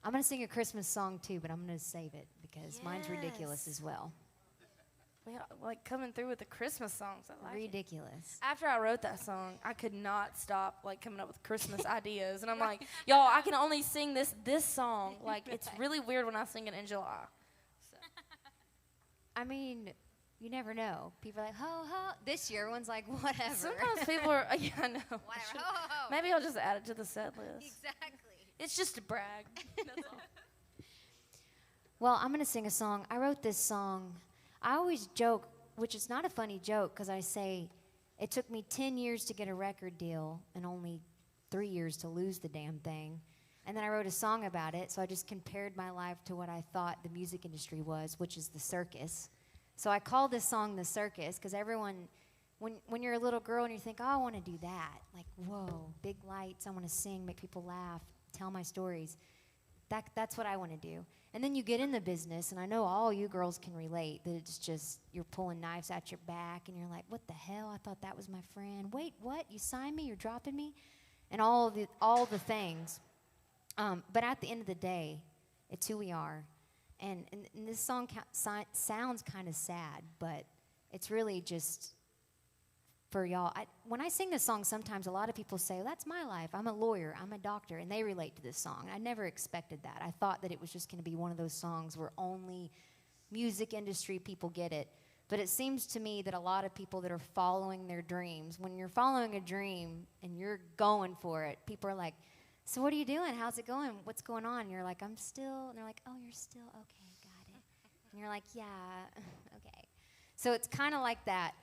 I'm going to sing a Christmas song too, but I'm going to save it because mine's ridiculous as well. We like coming through with the Christmas songs. I like it. Ridiculous. After I wrote that song, I could not stop like coming up with Christmas ideas, and I'm like, y'all, I can only sing this song. Like, it's really weird when I sing it in July. So. I mean, you never know. People are like, ho, ho. This year, everyone's like, whatever. Sometimes people are, yeah, I know. Whatever. Ho, ho, ho. Maybe I'll just add it to the set list. Exactly. It's just a brag. That's all. Well, I'm going to sing a song. I wrote this song. I always joke, which is not a funny joke, because I say it took me 10 years to get a record deal and only 3 years to lose the damn thing. And then I wrote a song about it, so I just compared my life to what I thought the music industry was, which is the circus. So I call this song The Circus, because everyone, when you're a little girl and you think, oh, I want to do that, like, whoa, big lights, I want to sing, make people laugh, tell my stories. That's what I want to do. And then you get in the business, and I know all you girls can relate, that it's just you're pulling knives at your back, and you're like, what the hell? I thought that was my friend. Wait, what? You signed me? You're dropping me? And all the things. But at the end of the day, it's who we are. And this song sounds kind of sad, but it's really just for y'all. When I sing this song, sometimes a lot of people say, that's my life. I'm a lawyer. I'm a doctor. And they relate to this song. I never expected that. I thought that it was just going to be one of those songs where only music industry people get it. But it seems to me that a lot of people that are following their dreams, when you're following a dream and you're going for it, people are like, so what are you doing? How's it going? What's going on? And you're like, I'm still. And they're like, oh, you're still. Okay, got it. And you're like, yeah, okay. So it's kind of like that.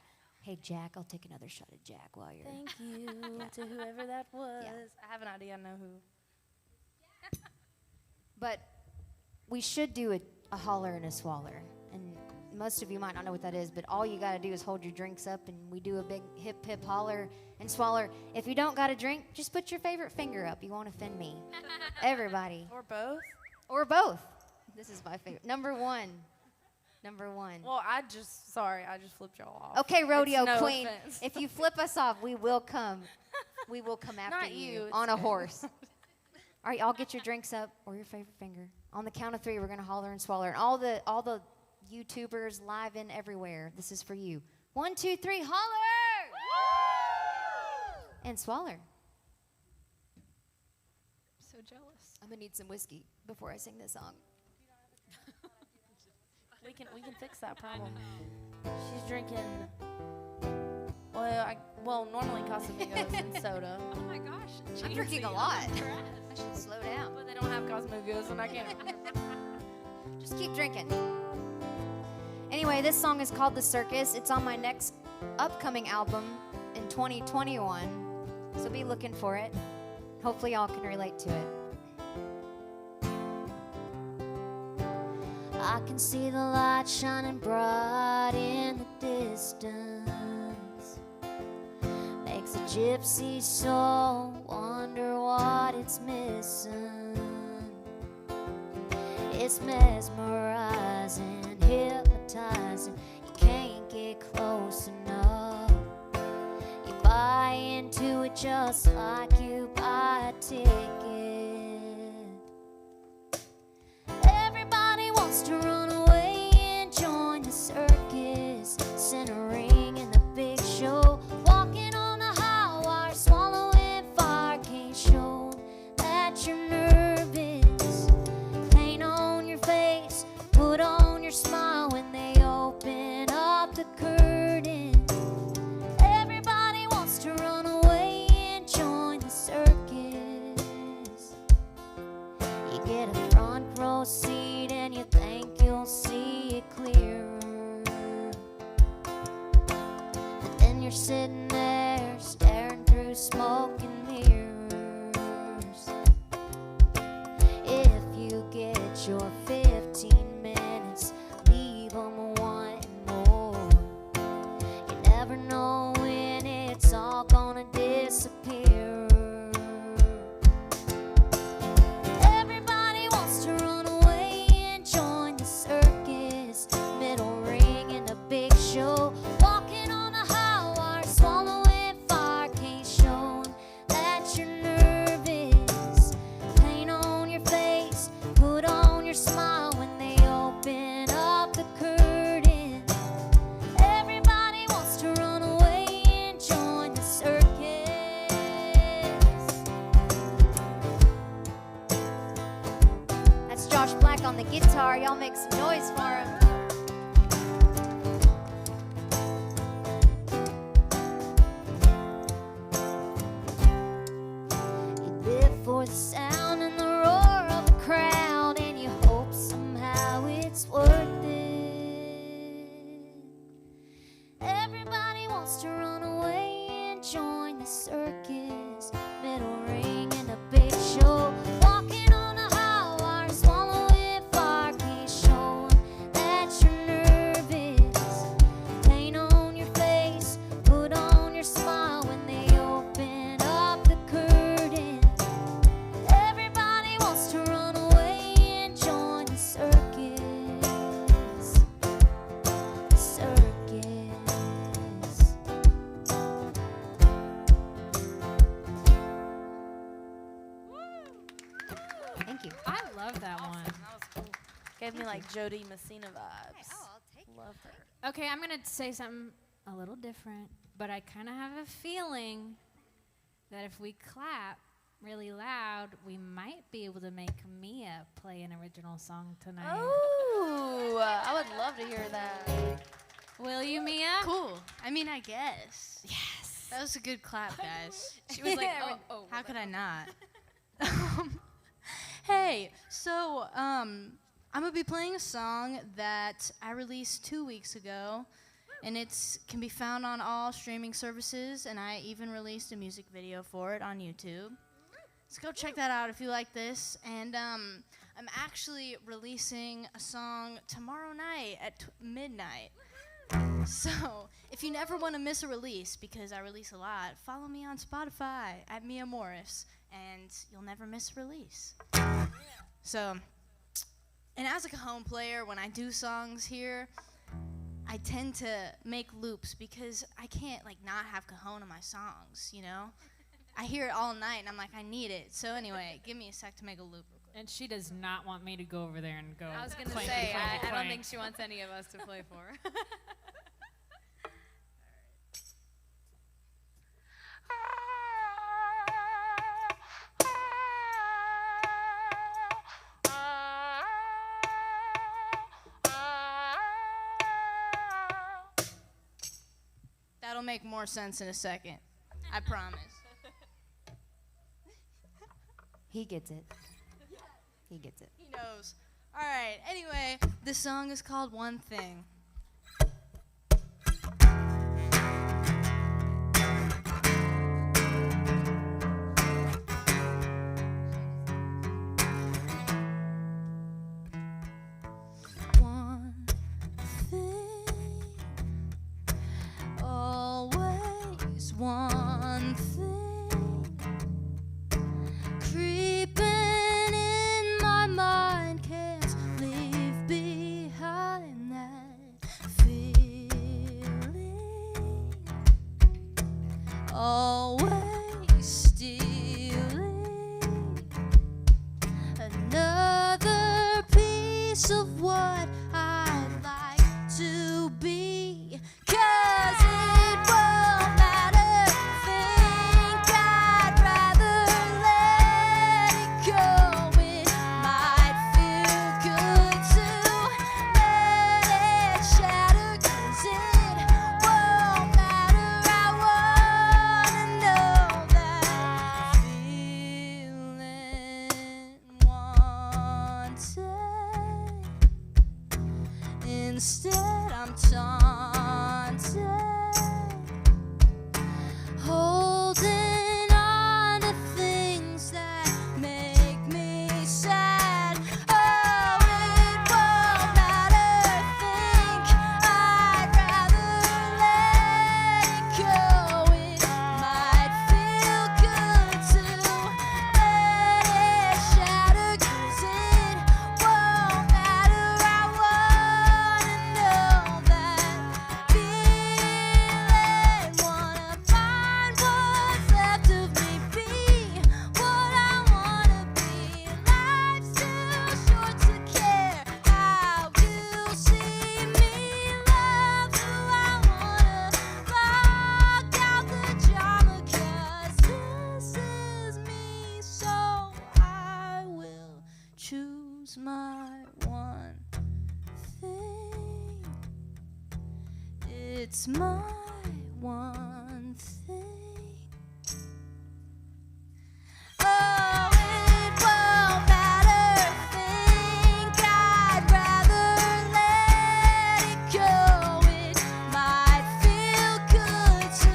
Hey, Jack, I'll take another shot at Jack while you're. Thank you to whoever that was. Yeah. I have an idea. I know who. But we should do a holler and a swaller. And most of you might not know what that is, but all you got to do is hold your drinks up, and we do a big hip, hip holler and swaller. If you don't got a drink, just put your favorite finger up. You won't offend me. Everybody. Or both. Or both. This is my favorite. Number one. Well, I just flipped y'all off. Okay, rodeo no queen. offense. If you flip us off, we will come. We will come after Not you you, on a horse. All right, y'all get your drinks up or your favorite finger. On the count of 3, we're gonna holler and swaller. And all the YouTubers live in everywhere. This is for you. 1, 2, 3, holler! And swaller. So jealous. I'm gonna need some whiskey before I sing this song. We can fix that problem. She's drinking Well, normally Casamigos and soda. Oh my gosh. I'm drinking a lot. I should slow down. But they don't have Casamigos, and I can't remember. Just keep drinking. Anyway, this song is called The Circus. It's on my next upcoming album in 2021. So be looking for it. Hopefully y'all can relate to it. I can see the light shining bright in the distance. Makes a gypsy soul wonder what it's missing. It's mesmerizing, hypnotizing. You can't get close enough. You buy into it just like you buy a ticket. Everybody wants to run away and join the circus, centering in the big show, walking on a high wire, swallowing fire. Can't show that you're nervous. Paint on your face, put on your smile when they open up the curtain. Everybody wants to run away and join the circus. You get a front row seat and you think you'll see it clearer. But then you're sitting there staring through smoke and mirrors. If you get your 15 minutes, leave them wanting more. You never know when it's all gonna disappear. Everybody wants to run away and join the circus, middle ring in a big show, walking on a high wire, swallowing fire. Can't show that you're nervous. Paint on your face, put on your smile when they open up the curtain. Everybody wants to run away and join the circus. That's Josh Black on the guitar. Y'all make some noise for him. You live for the sound and the roar of the crowd, and you hope somehow it's worth it. Everybody wants to run away and join the circus, middle ring in a big show, walking on a high wire, swallowing fire. Can't show 'em that you're nervous. Paint on your face, put on your smile when they open up the curtain. Everybody wants to run away and join the circus. The circus. Thank you. I love that one. That was cool. Gave me like Jody Messina vibes. I'll take it. Love her. Okay, I'm going to say something a little different, but I kind of have a feeling that if we clap really loud, we might be able to make Mia play an original song tonight. Ooh, I would love to hear that. Will you, Mia? Cool. I mean, I guess. Yes. That was a good clap, guys. She was like, oh. How could I not? Hey, so I'm gonna be playing a song that I released 2 weeks ago, and it can be found on all streaming services, and I even released a music video for it on YouTube. So go check that out if you like this. And I'm actually releasing a song tomorrow night at midnight. So if you never want to miss a release, because I release a lot, follow me on Spotify at Mia Morris, and you'll never miss a release. So, and as a cajon player, when I do songs here, I tend to make loops because I can't like not have cajon in my songs, you know? I hear it all night and I'm like, I need it. So anyway, give me a sec to make a loop real quick. And she does not want me to go over there and go. I was gonna clanky, say, clanky, I don't clank. think she wants any of us to play for her. That'll make more sense in a second. I promise. He gets it. He gets it. He knows. All right. Anyway, this song is called One Thing. One thing, always one thing, creeping in my mind, can't leave behind that feeling, always stealing another piece of what I'd like to be. 'Cause it won't matter, think I'd rather let it go. It might feel good to let it shatter, 'cause it won't matter. I wanna know that feeling wanted. Instead I'm taunted, holding on to things that make me sad. Oh, it won't matter, think I'd rather let it go. It might feel good to let it shatter, 'cause it won't matter. I wanna know that feeling, wanna find what's left of me, be what I wanna be. Life's too short to care how you see me, love who I wanna, block out the drama, 'cause this is me, so I will choose my one thing. It's my one thing. Oh, it won't matter, think I'd rather let it go. It might feel good to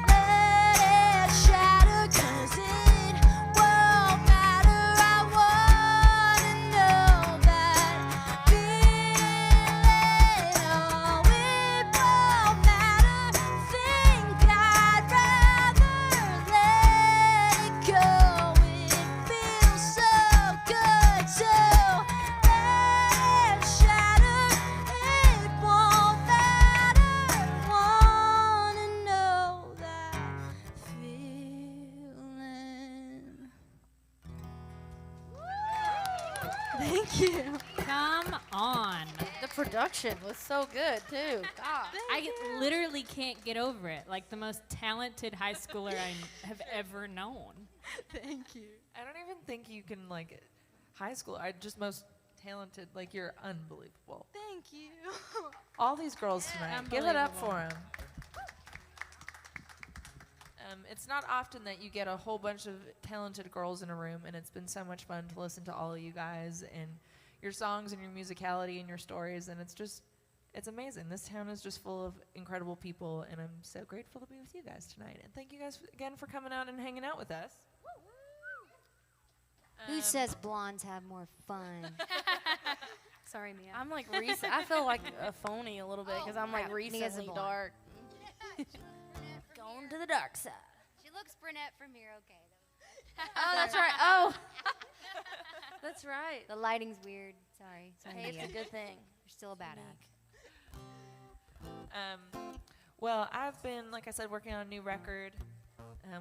let it shatter, 'cause it won't matter. I wanna know that feeling. Oh, it won't matter, think I'd rather let it go. It feels so good to let it shatter. It won't matter. Wanna know that feeling. Thank you. Come on. The production was so good too. God. I literally can't get over it. Like the most talented high schooler I have ever known. Thank you. I don't even think you can, like, high school. I just most talented. Like, you're unbelievable. Thank you. All these girls tonight. Give it up for them. It's not often that you get a whole bunch of talented girls in a room, and it's been so much fun to listen to all of you guys and your songs and your musicality and your stories, and it's amazing. This town is just full of incredible people, and I'm so grateful to be with you guys tonight. And thank you guys again for coming out and hanging out with us. Who says blondes have more fun? Sorry, Mia. I'm like I feel like a phony a little bit because I'm like crap. Mia's a recently blonde. dark. Going to the dark side. She looks brunette from here, okay. Oh, that's right. Oh, that's right. The lighting's weird. Sorry. Hey, it's a good thing. You're still a badass. Well, I've been, like I said, working on a new record.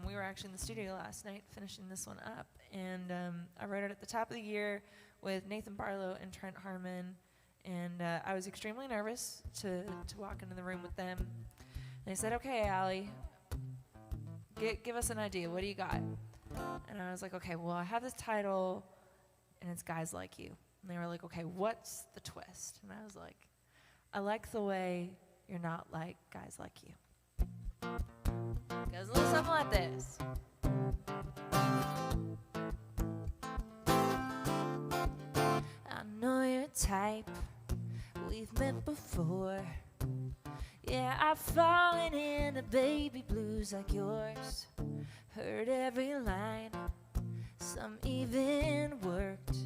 We were actually in the studio last night finishing this one up. And I wrote it at the top of the year with Nathan Barlow and Trent Harmon. And I was extremely nervous to walk into the room with them. And they said, okay, Allie, give us an idea. What do you got? And I was like, okay, well, I have this title, and it's Guys Like You. And they were like, okay, what's the twist? And I was like, I like the way you're not like guys like you. Goes a little something like this. I know your type, we've met before. Yeah, I've fallen into baby blues like yours. Heard every line, some even worked.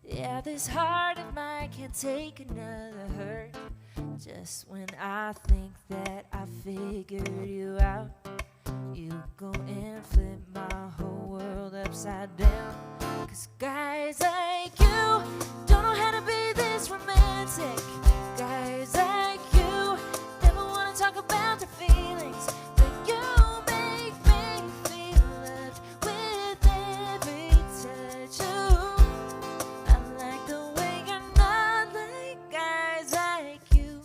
Yeah, this heart of mine can't take another hurt. Just when I think that I figured you out, you go and flip my whole world upside down. 'Cause guys like you don't know how to be this romantic. Guys like you never wanna talk about their feelings, but you make me feel loved with every touch. Ooh, I like the way you're not like guys like you.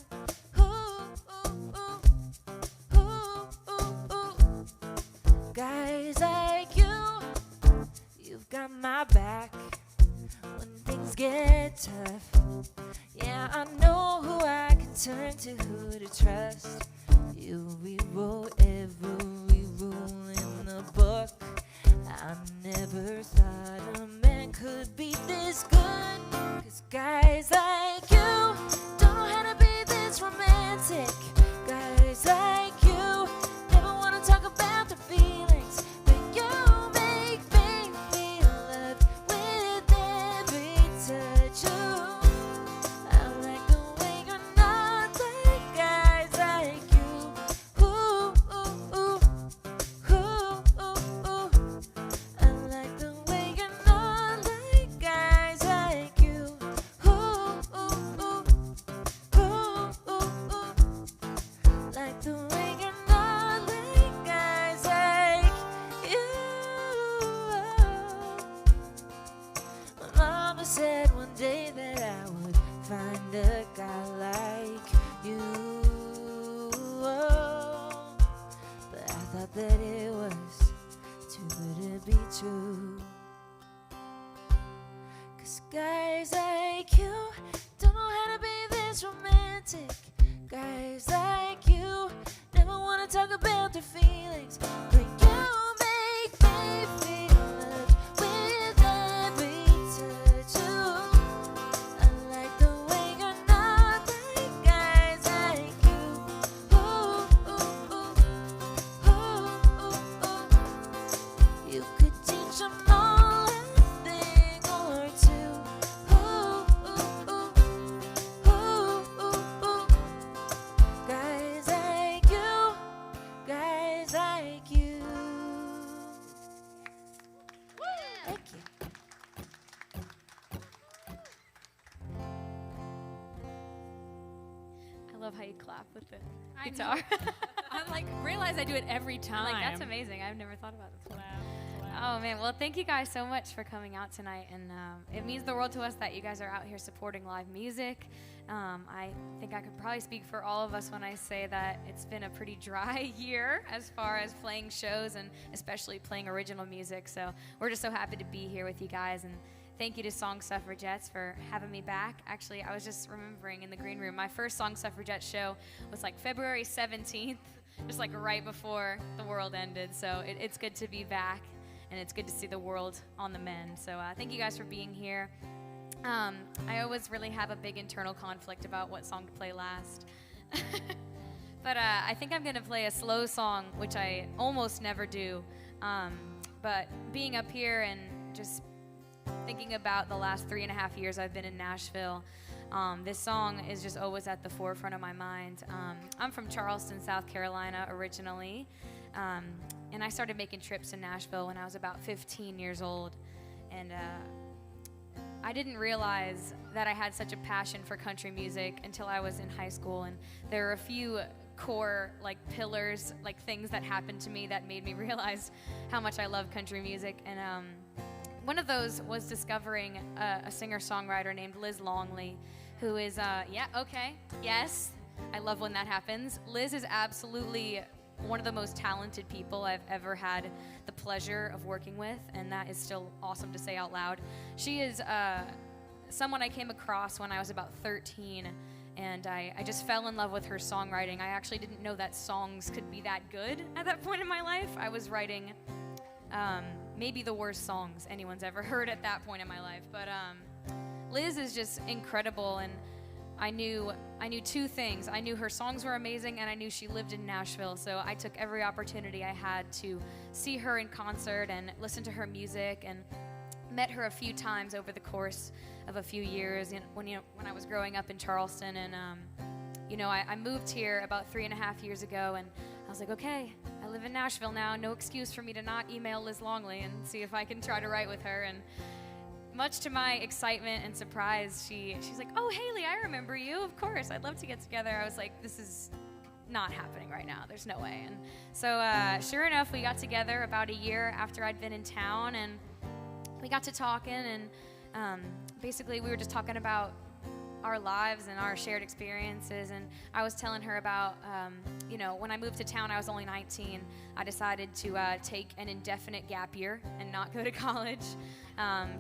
Ooh, ooh, ooh, ooh, ooh, ooh. Guys like you, you've got my back when things get tough. Yeah, I know who I can turn to, who to trust. You rewrote every rule in the book. I never thought a man could be this good. 'Cause guys like you don't know how to be this romantic. Guys like you never want to talk about their feelings, but you make me feel loved with every touch. Ooh, I like the way you're not like guys like you. Ooh, ooh, ooh, ooh, ooh, ooh. I like the way you're not like guys like you. Ooh, ooh, ooh, ooh, ooh, ooh. Like the way you're not like guys like you. My mama said one day that I would find a guy like you. But I thought that it was too good to be true. 'Cause guys like you don't know how to be this romantic. Guys like you never want to talk about their feelings, but you make me feel loved with every touch. Ooh, I like the way you're not like guys like you. Ooh, ooh, ooh, ooh, ooh, ooh. You could teach them all a thing or two. Ooh, ooh, ooh, ooh, ooh, ooh. Guys like you, guys like you. Thank you. I love how you clap with the I guitar. know. I'm like, realize I do it every time. Like, that's amazing. I've never thought about this before. Wow. Oh man, well thank you guys so much for coming out tonight, and it means the world to us that you guys are out here supporting live music. I think I could probably speak for all of us when I say that it's been a pretty dry year as far as playing shows and especially playing original music, so we're just so happy to be here with you guys, and thank you to Song Suffragettes for having me back. Actually, I was just remembering in the green room, my first Song Suffragettes show was like February 17th, just like right before the world ended, so it's good to be back. And it's good to see the world on the mend. So thank you guys for being here. I always really have a big internal conflict about what song to play last. But I think I'm going to play a slow song, which I almost never do. But being up here and just thinking about the last 3.5 years I've been in Nashville, this song is just always at the forefront of my mind. I'm from Charleston, South Carolina originally. And I started making trips to Nashville when I was about 15 years old. And I didn't realize that I had such a passion for country music until I was in high school. And there are a few core like pillars, like things that happened to me that made me realize how much I love country music. And one of those was discovering a singer-songwriter named Liz Longley, who is, yes, I love when that happens. Liz is absolutely one of the most talented people I've ever had the pleasure of working with, and that is still awesome to say out loud. She is someone I came across when I was about 13, And I just fell in love with her songwriting. I actually didn't know that songs could be that good at that point in my life. I was writing maybe the worst songs anyone's ever heard at that point in my life. But Liz is just incredible, and I knew two things. I knew her songs were amazing, and I knew she lived in Nashville. So I took every opportunity I had to see her in concert and listen to her music, and met her a few times over the course of a few years when I was growing up in Charleston. And I moved here about 3.5 years ago, and I was like, okay, I live in Nashville now. No excuse for me to not email Liz Longley and see if I can try to write with her. And much to my excitement and surprise, she's like, oh, Haley, I remember you. Of course, I'd love to get together. I was like, this is not happening right now. There's no way. And so sure enough, we got together about a year after I'd been in town, and we got to talking, and basically we were just talking about our lives and our shared experiences. And I was telling her about, when I moved to town, I was only 19. I decided to take an indefinite gap year and not go to college,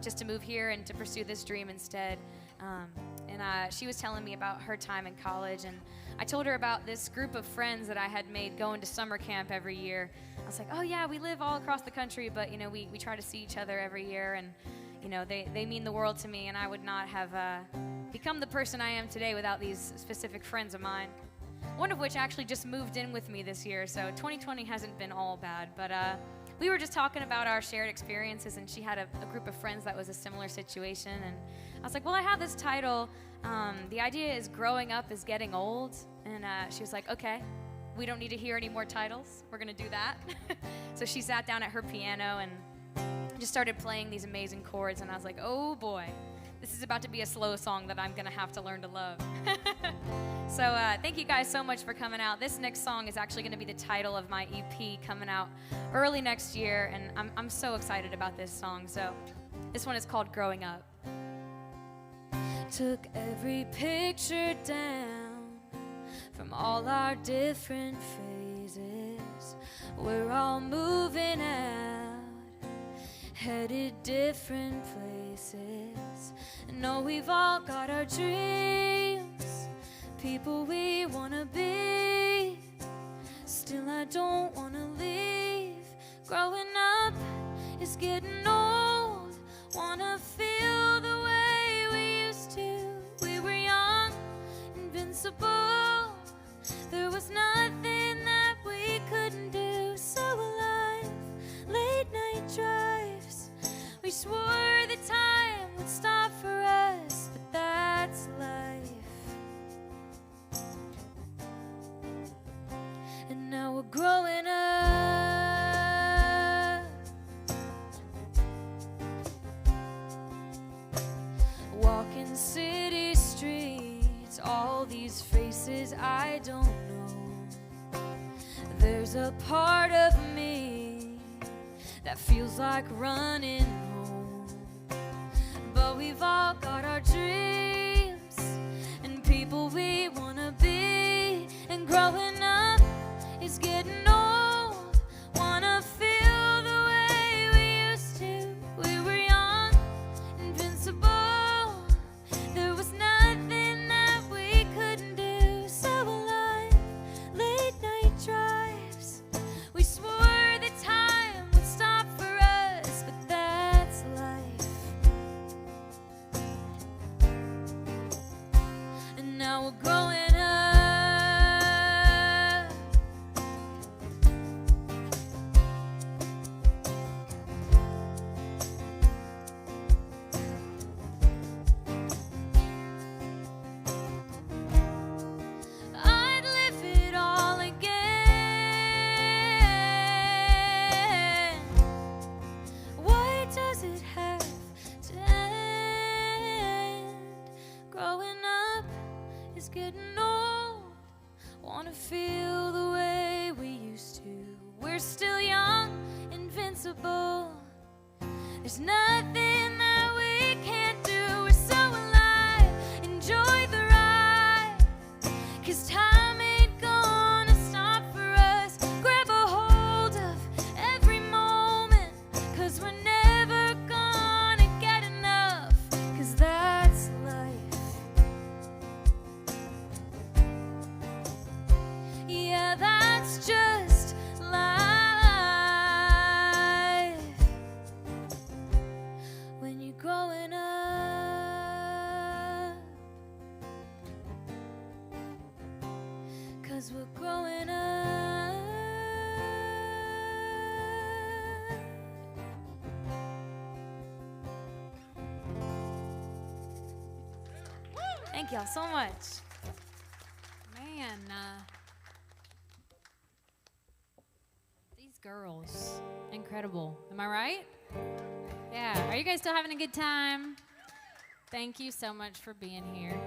just to move here and to pursue this dream instead. And she was telling me about her time in college, and I told her about this group of friends that I had made going to summer camp every year. I was like, oh yeah, we live all across the country, but we try to see each other every year, and they mean the world to me, and I would not have become the person I am today without these specific friends of mine. One of which actually just moved in with me this year, so 2020 hasn't been all bad. But we were just talking about our shared experiences, and she had a group of friends that was a similar situation. And I was like, well, I have this title. The idea is Growing Up is Getting Old. And she was like, okay, we don't need to hear any more titles. We're going to do that. So she sat down at her piano and just started playing these amazing chords. And I was like, oh, boy. This is about to be a slow song that I'm going to have to learn to love. So thank you guys so much for coming out. This next song is actually going to be the title of my EP coming out early next year, and I'm so excited about this song. So this one is called Growing Up. Took every picture down from all our different phases. We're all moving out, headed different places. No, we've all got our dreams, people we wanna be. Still, I don't wanna leave. Growing up is getting old. Wanna feel the way we used to. We were young, invincible. There was nothing that we couldn't do. So alive, late night drives. We swore the time would stop for us, but that's life. And now we're growing up, walking city streets, all these faces I don't know. There's a part of me that feels like running home. But we've all got our dreams and people we wanna be. And growing up is getting old. Wanna feel the way we used to. We were young, invincible. There was nothing that we couldn't do. So alive, late night drives. We swore the time would stop for us, but that's life. And now we're growing up. I'd live it all again. Why does it have to end? Growing up is getting old. Wanna feel the way we used to. We're still young, invincible. There's nothing that we can't do. We're so alive, enjoy the ride. 'Cause time ain't gonna stop for us. Grab a hold of every moment. 'Cause we're never gonna get enough. 'Cause that's life. Thank y'all so much. Man, these girls, incredible. Am I right? Yeah. Are you guys still having a good time? Thank you so much for being here.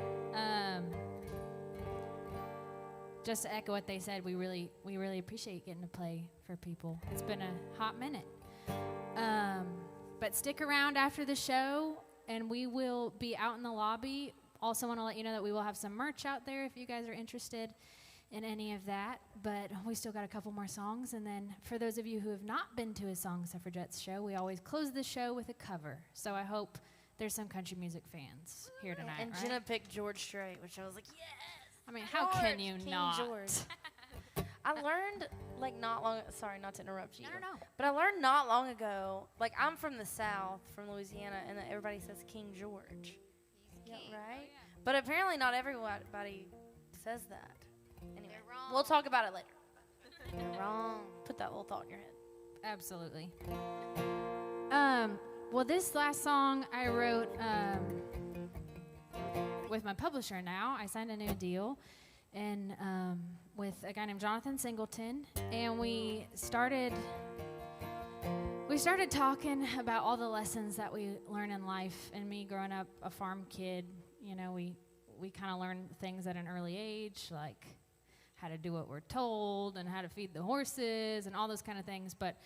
Just to echo what they said, we really appreciate getting to play for people. It's been a hot minute. But stick around after the show, and we will be out in the lobby. Also want to let you know that we will have some merch out there if you guys are interested in any of that. But we still got a couple more songs. And then for those of you who have not been to a Song Suffragettes show, we always close the show with a cover. So I hope there's some country music fans here tonight, And right? Jenna picked George Strait, which I was like, yes! I mean, how can you King not? George. I learned, like, not long, sorry, not to interrupt you. No. But I learned not long ago, like, I'm from the South, from Louisiana, and everybody says King George. Yeah, right? But apparently not everybody says that. Anyway, we'll talk about it later. They're wrong. Put that little thought in your head. Absolutely. Well, this last song I wrote with my publisher now. I signed a new deal and with a guy named Jonathan Singleton, and we started talking about all the lessons that we learn in life. And me growing up a farm kid, you know, we kind of learn things at an early age, like how to do what we're told and how to feed the horses and all those kind of things. But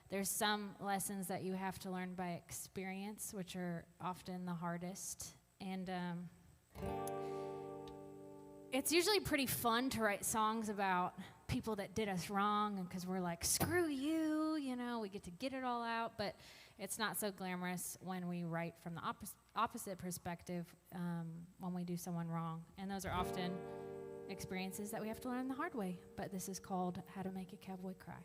there's some lessons that you have to learn by experience, which are often the hardest. And it's usually pretty fun to write songs about people that did us wrong, and because we're like, screw you, you know, we get to get it all out. But it's not so glamorous when we write from the opposite perspective when we do someone wrong. And those are often experiences that we have to learn the hard way. But this is called How to Make a Cowboy Cry.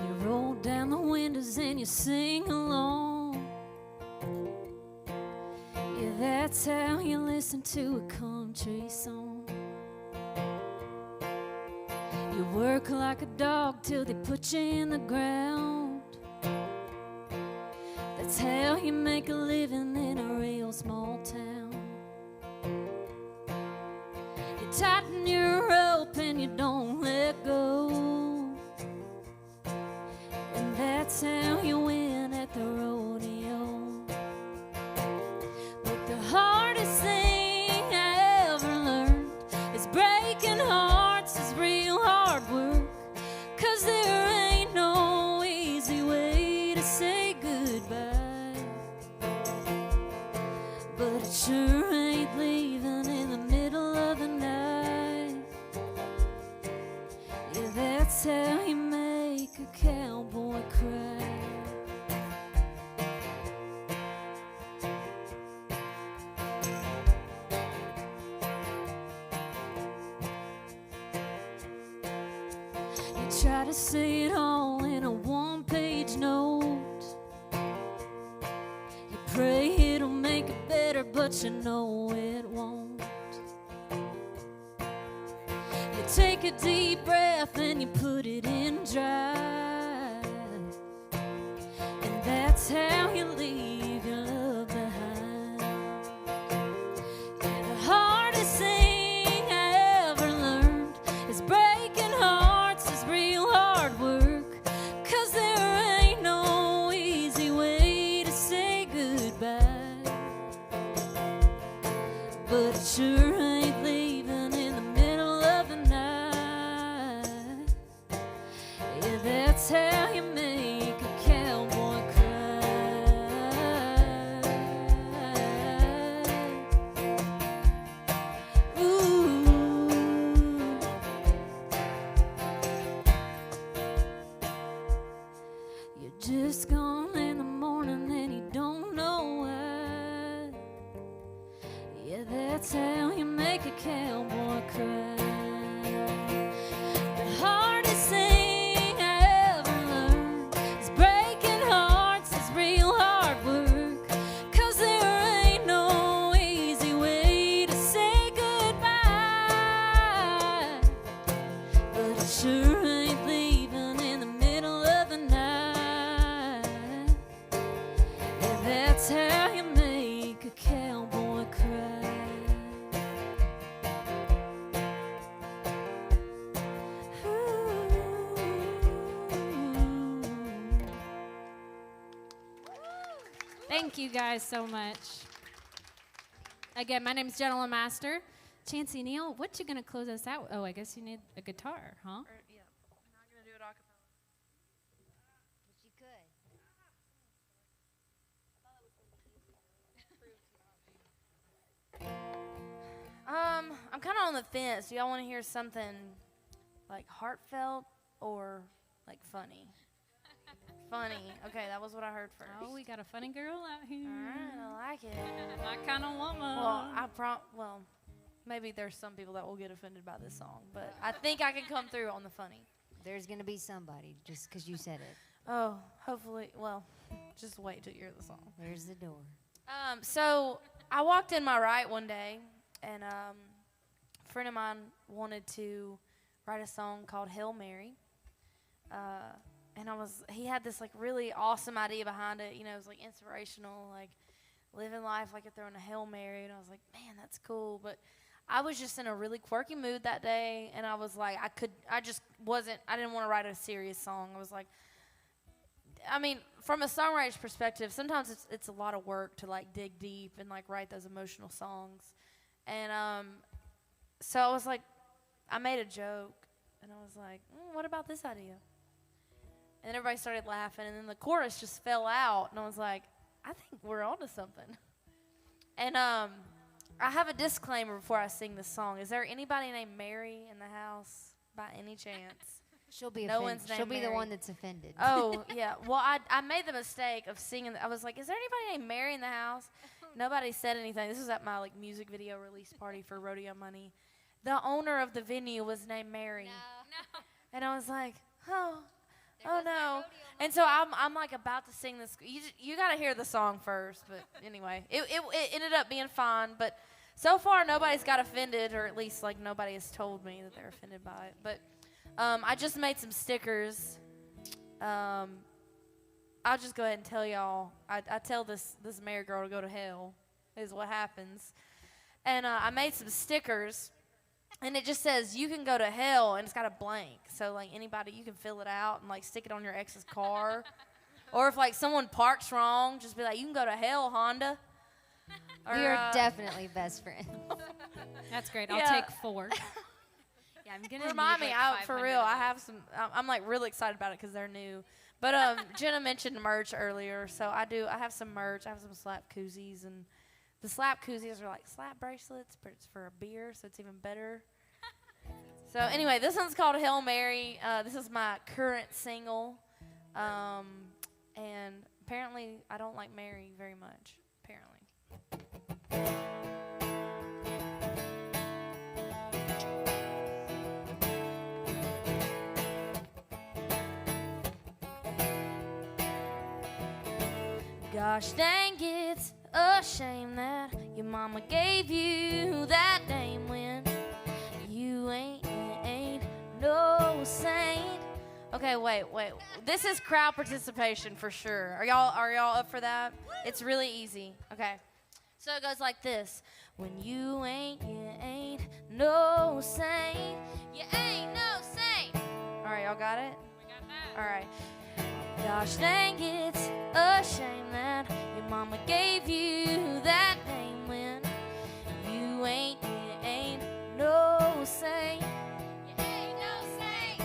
You roll down the windows and you sing along. Yeah, that's how you listen to a country song. You work like a dog till they put you in the ground. That's how you make a living in a real small town. You tighten your rope and you don't let go. And that's how you win at the rodeo. But the hardest thing I ever learned is breaking hearts is real hard work. 'Cause there ain't no easy way to say goodbye. But it sure ain't leaving in the middle of the night. Yeah, that's how you make a cowboy cry. You try to say it all in a one-page note. You pray it'll make it better, but you know it won't. You take a deep breath and you put it in drive. And that's how you leave your love behind. And the hardest thing I ever learned is breaking hearts is real hard work. 'Cause there ain't no easy way to say goodbye. But it sure ain't leaving in the middle of the night. Yeah, that's how you make a cowboy cry. Ooh. You're just gone in the morning and you don't know why. Yeah, that's how you Thank you guys so much. Again, my name's Gentleman Master. Chancey Neal, what you gonna close us out? Oh, I guess you need a guitar, huh? Yeah. I'm not going to do it a cappella. But you could. I'm kind of on the fence. Do y'all want to hear something like heartfelt or like funny? Funny. Okay, that was what I heard first. Oh, we got a funny girl out here. All right, I like it. My kind of woman. Well, maybe there's some people that will get offended by this song, but I think I can come through on the funny. There's going to be somebody just because you said it. Oh, hopefully. Well, just wait till you hear the song. There's the door. So I walked in my right one day, and a friend of mine wanted to write a song called Hail Mary. And he had this like really awesome idea behind it. You know, it was like inspirational, like living life like you're throwing a Hail Mary. And I was like, man, that's cool. But I was just in a really quirky mood that day. And I was like, I didn't want to write a serious song. I was like, I mean, from a songwriter's perspective, sometimes it's a lot of work to like dig deep and like write those emotional songs. And so I was like, I made a joke. And I was like, what about this idea? And everybody started laughing, and then the chorus just fell out, and I was like, I think we're onto something. And I have a disclaimer before I sing this song. Is there anybody named Mary in the house by any chance? She'll be No offended. one's named She'll be Mary. the one that's offended. Oh, yeah. Well, I made the mistake of singing. I was like, is there anybody named Mary in the house? Nobody said anything. This was at my like music video release party for Rodeo Money. The owner of the venue was named Mary. No. And I was like, oh no. And so I'm like about to sing this. You got to hear the song first. But anyway, it ended up being fine. But so far, nobody's got offended, or at least like nobody has told me that they're offended by it. But I just made some stickers. I'll just go ahead and tell y'all. I tell this married girl to go to hell is what happens. And I made some stickers. And it just says, you can go to hell, and it's got a blank. So, like, anybody, you can fill it out and, like, stick it on your ex's car. Or if, like, someone parks wrong, just be like, you can go to hell, Honda. We are definitely best friends. That's great. I'll take 4. Yeah, I'm gonna Remind need, me, like, for 500 real, of I those. have some, I'm, like, really excited about it because they're new. But Jenna mentioned merch earlier, so I have some merch. I have some slap koozies, and the slap koozies are like slap bracelets, but it's for a beer, so it's even better. So anyway, this one's called Hail Mary. This is my current single. And apparently I don't like Mary very much, apparently. Gosh dang, it's a shame that your mama gave you that name when you ain't no saint. Okay, wait. This is crowd participation for sure. Are y'all up for that? It's really easy. Okay. So it goes like this. When you ain't no saint. You ain't no saint. All right, y'all got it? We got that. All right. Gosh dang, it's a shame that your mama gave you that name when you ain't no saint. You ain't no saint.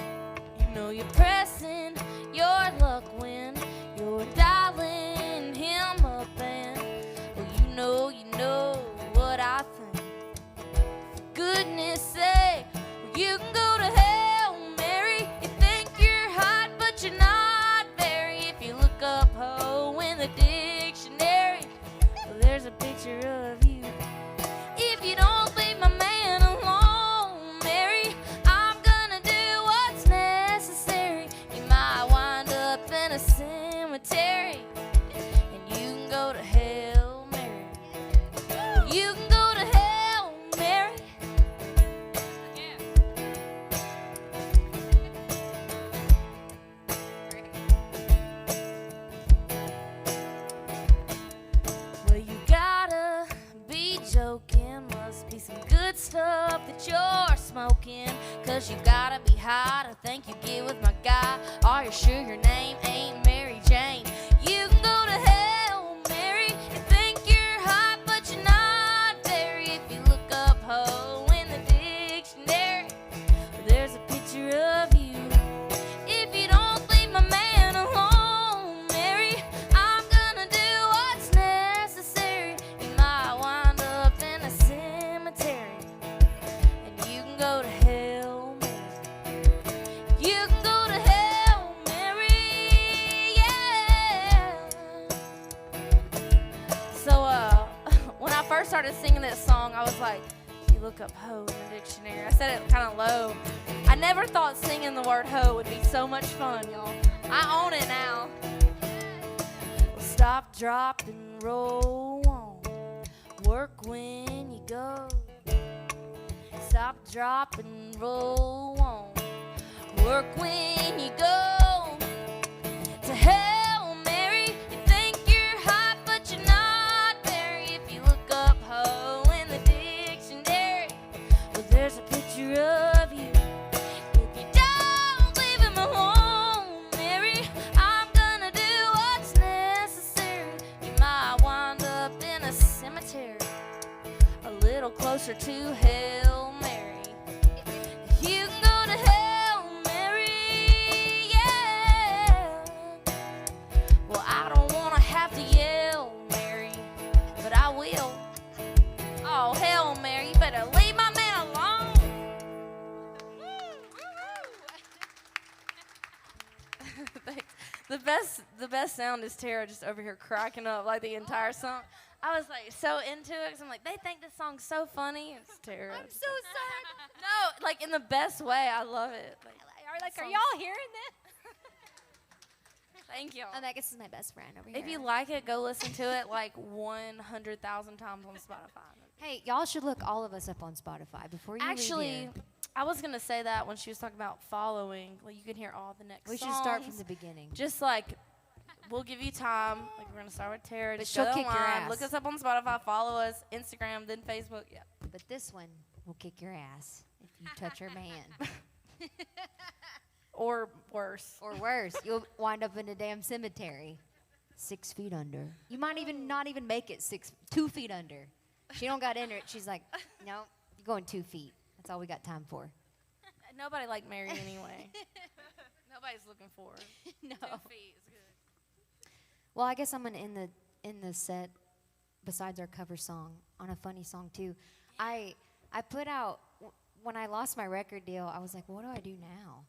You know you're pressing your luck when you're dialing him up, and well, you know what I think. For goodness sake, well, you can go to hell, Mary. You think you're hot, but you're not very. If you look up ho in the dictionary, well, there's a picture of you. If you don't leave my man alone, Mary, I'm gonna do what's necessary. You might wind up in a cemetery, and you can go to hell, Mary. You can go to hell, Mary. Well, you gotta be joking. Must be some good stuff that you're smoking. 'Cause you gotta be high to think you get with my guy. Are you sure your name ain't Mary Jane? You can go to hell, Mary. first started singing this song, I was like, you look up hoe in the dictionary. I said it kind of low. I never thought singing the word hoe would be so much fun, y'all. I own it now. Well, stop, drop, and roll on. Work when you go. Stop, drop, and roll on. Work when you go. To Hail Mary, you think you're hot, but you're not Mary. If you look up hoe in the dictionary, well, there's a picture of you. If you don't leave him alone, Mary, I'm gonna do what's necessary. You might wind up in a cemetery, a little closer to Hail Mary. You can go to Hail Mary, yeah. Well, I don't want to have to yell, Mary, but I will. Oh, Hail Mary, you better leave my man alone. The best sound is Tara just over here cracking up like the entire song. I was like so into it because I'm like, they think this song's so funny. It's Tara. I'm so sorry. No, like in the best way. I love it. Are y'all hearing this? Thank you. I guess this is my best friend over here. If you like it, go listen to it like 100,000 times on Spotify. Hey, y'all should look all of us up on Spotify before you Actually, leave here. I was going to say that when she was talking about following. Like, you can hear all the next We songs. should start from the beginning. Just like, we'll give you time. Like, we're going to start with Tara. But Just she'll go kick your online, ass. look us up on Spotify, follow us, Instagram, then Facebook. Yeah. But this one will kick your ass if you touch her man. Or worse. Or worse, you'll wind up in a damn cemetery, 6 feet under. You might even not even make it 2 feet under. She don't got in it. She's like, no, you're going 2 feet. That's all we got time for. Nobody liked Mary anyway. Nobody's looking for her. No. 2 feet is good. Well, I guess I'm gonna end the set. Besides our cover song, on a funny song too. I put out when I lost my record deal. I was like, what do I do now?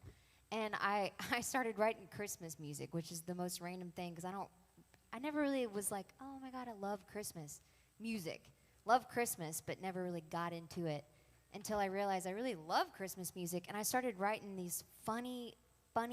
And I started writing Christmas music, which is the most random thing because I never really was like, oh my God, I love Christmas music. Love Christmas, but never really got into it until I realized I really love Christmas music. And I started writing these funny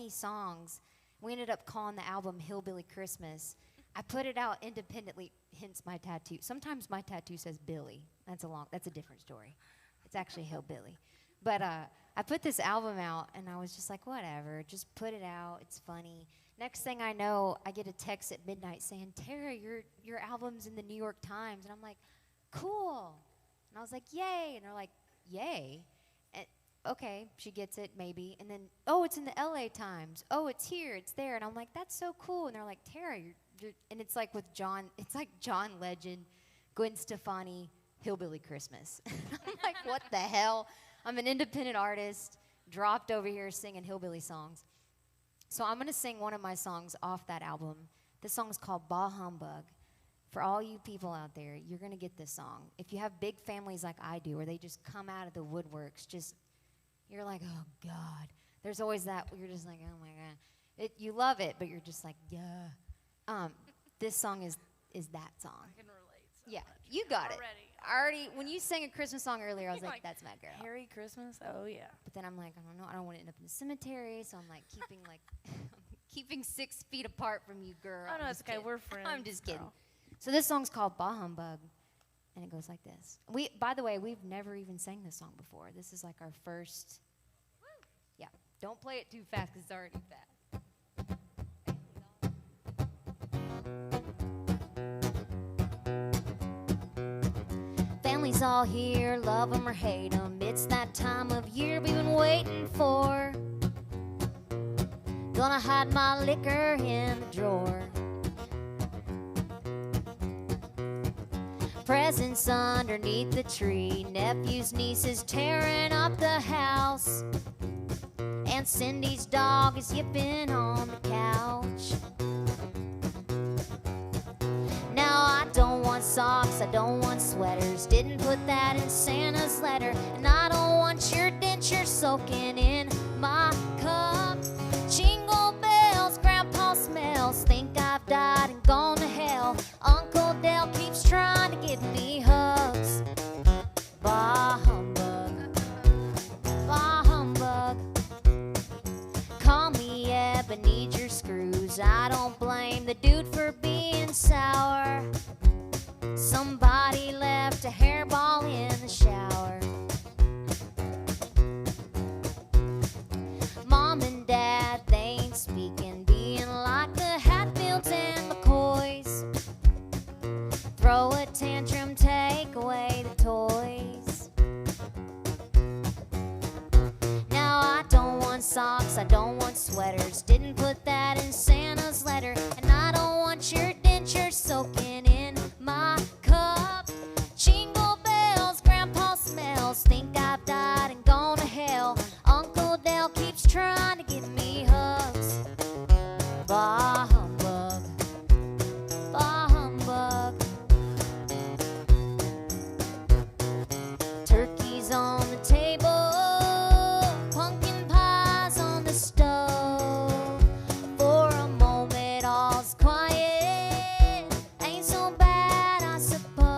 songs. We ended up calling the album Hillbilly Christmas. I put it out independently, hence my tattoo. Sometimes my tattoo says Billy. That's a different story. It's actually Hillbilly. But I put this album out, and I was just like, whatever, just put it out. It's funny. Next thing I know, I get a text at midnight saying, Tara, your album's in the New York Times. And I'm like, cool. And I was like, yay. And they're like, yay. And, okay, she gets it, maybe. And then, oh, it's in the LA Times. Oh, it's here, it's there. And I'm like, that's so cool. And they're like, Tara, and it's like with John, it's like John Legend, Gwen Stefani, Hillbilly Christmas. I'm like, what the hell? I'm an independent artist, dropped over here singing hillbilly songs. So I'm going to sing one of my songs off that album. This song is called Bah Humbug. For all you people out there, you're going to get this song. If you have big families like I do, where they just come out of the woodworks, you're like, oh, God. There's always that, you're just like, oh, my God. You love it, but you're just like, yeah. This song is that song. I can relate so yeah, much. You got Already. Already, when you sang a Christmas song earlier, I was like, that's my girl. Merry Christmas? Oh, yeah. But then I'm like, I don't know, I don't want to end up in the cemetery, so I'm like keeping 6 feet apart from you, girl. Oh, no, it's okay. Kidding. We're friends. I'm just kidding. girl. So this song's called Bah Humbug, and it goes like this. By the way, we've never even sang this song before. This is like our first. Yeah, don't play it too fast because it's already fast. Family's all here, love 'em or hate 'em. It's that time of year we've been waiting for. Gonna hide my liquor in the drawer. Presents underneath the tree. Nephews, nieces tearing up the house. Aunt Cindy's dog is yipping on the couch. Now I don't want socks, I don't want sweaters. Didn't put that in Santa's letter. And I don't want your denture soaking in my cup. Jingle bells, Grandpa smells. Think I've died and gone to hell. Uncle Dale keeps trying to give me hugs. Somebody left a hairball in the shower. Mom and Dad, they ain't speaking, being like the Hatfields and McCoys. Throw a tantrum, take away the toys. Now I don't want socks, I don't want sweaters. Didn't put that in Santa's letter. And I don't want your denture soaking in my cup. Jingle bells, Grandpa smells, think I've died and gone to hell. Uncle Dale keeps trying to give me hugs. Bah humbug, bah humbug. Turkey's on the table, pumpkin pie's on the stove. For a moment all's quiet, ain't so bad I suppose.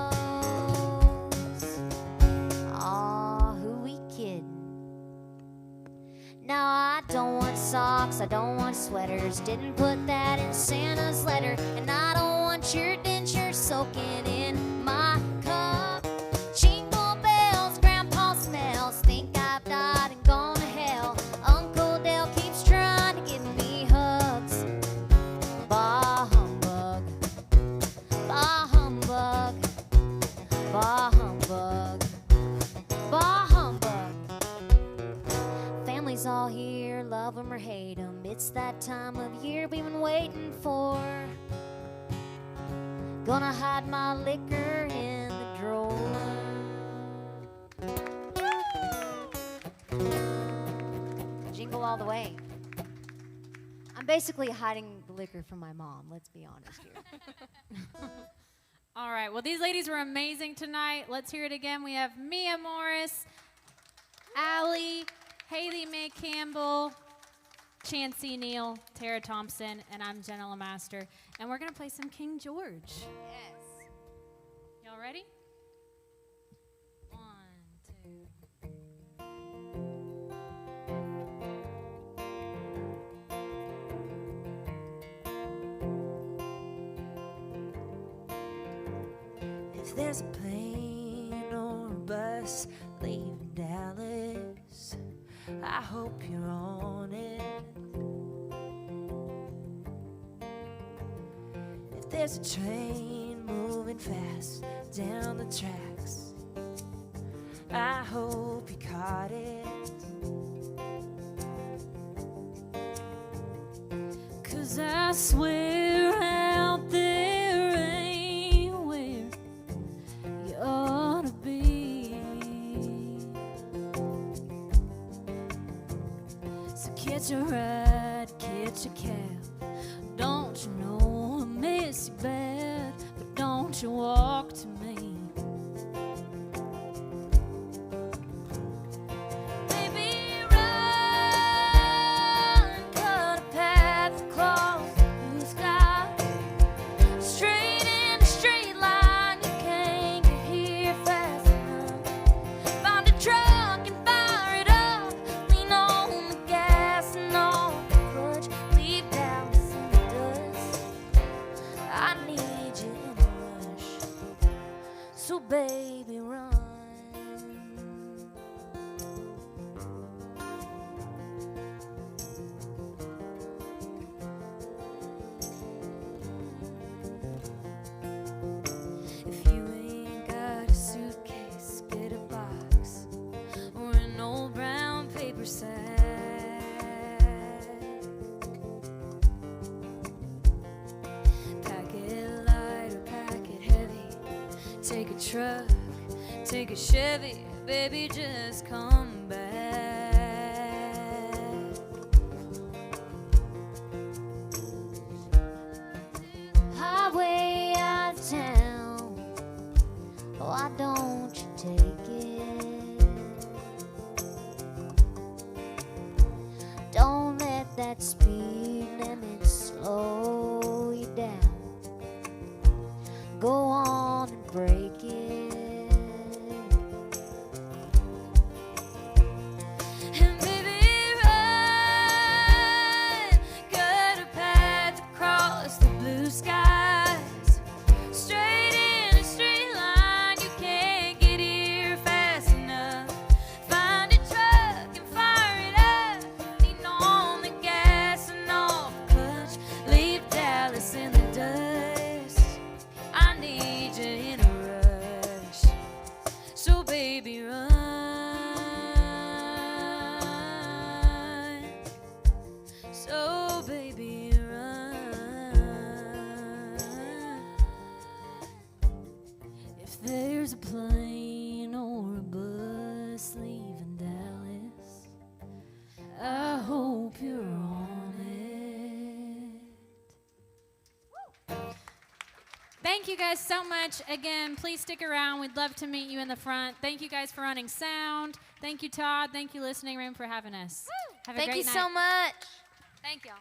Aw, who we kidding? Now I don't want socks, I don't want sweaters. Didn't put that in Santa's letter. And I don't want your denture soaking in my cup. Jingle bells, Grandpa smells, think I've died and gone to hell. Uncle Dale keeps trying to give me hugs. Bah humbug, bah humbug, bah humbug, bah humbug. Family's all here, love 'em or hate 'em. It's that time of year we've been waiting for. Gonna hide my liquor in the drawer. Jingle all the way. I'm basically hiding the liquor from my mom, let's be honest here. All right, well, these ladies were amazing tonight. Let's hear it again. We have Mia Morris, Allie, Haley Mae Campbell, Chancey Neal, Tara Thompson, and I'm Jenna LeMaster. And we're going to play some King George. Yes. Y'all ready? 1, 2. If there's a plane or a bus leaving Dallas, I hope you're on it. If there's a train moving fast down the tracks, I hope you caught it. 'Cause I swear out there ain't where you ought to be. So catch a ride, catch a cab. Don't you know I miss you bad, but don't you walk to me. Baby, run, cut a path across the blue sky. Straight in a straight line, you can't get here fast enough. Find a truck and fire it up. Lean on the gas and on the clutch. Leave Dallas in the dust. I need you in a rush. So baby, run. If you ain't got a suitcase, get a box or an old brown paper sack. Pack it light or pack it heavy. Take a truck, take a Chevy, baby, just come back. Highway out of town, why don't you take it? Don't let that speed limit slow you down. Go on and break it. And baby, run, cut a path across the blue skies. Straight in a straight line. If there's a plane or a bus leaving Dallas, I hope you're on it. Thank you guys so much. Again, please stick around. We'd love to meet you in the front. Thank you guys for running sound. Thank you, Todd. Thank you, Listening Room, for having us. Have a Thank great you night. so much. Thank y'all.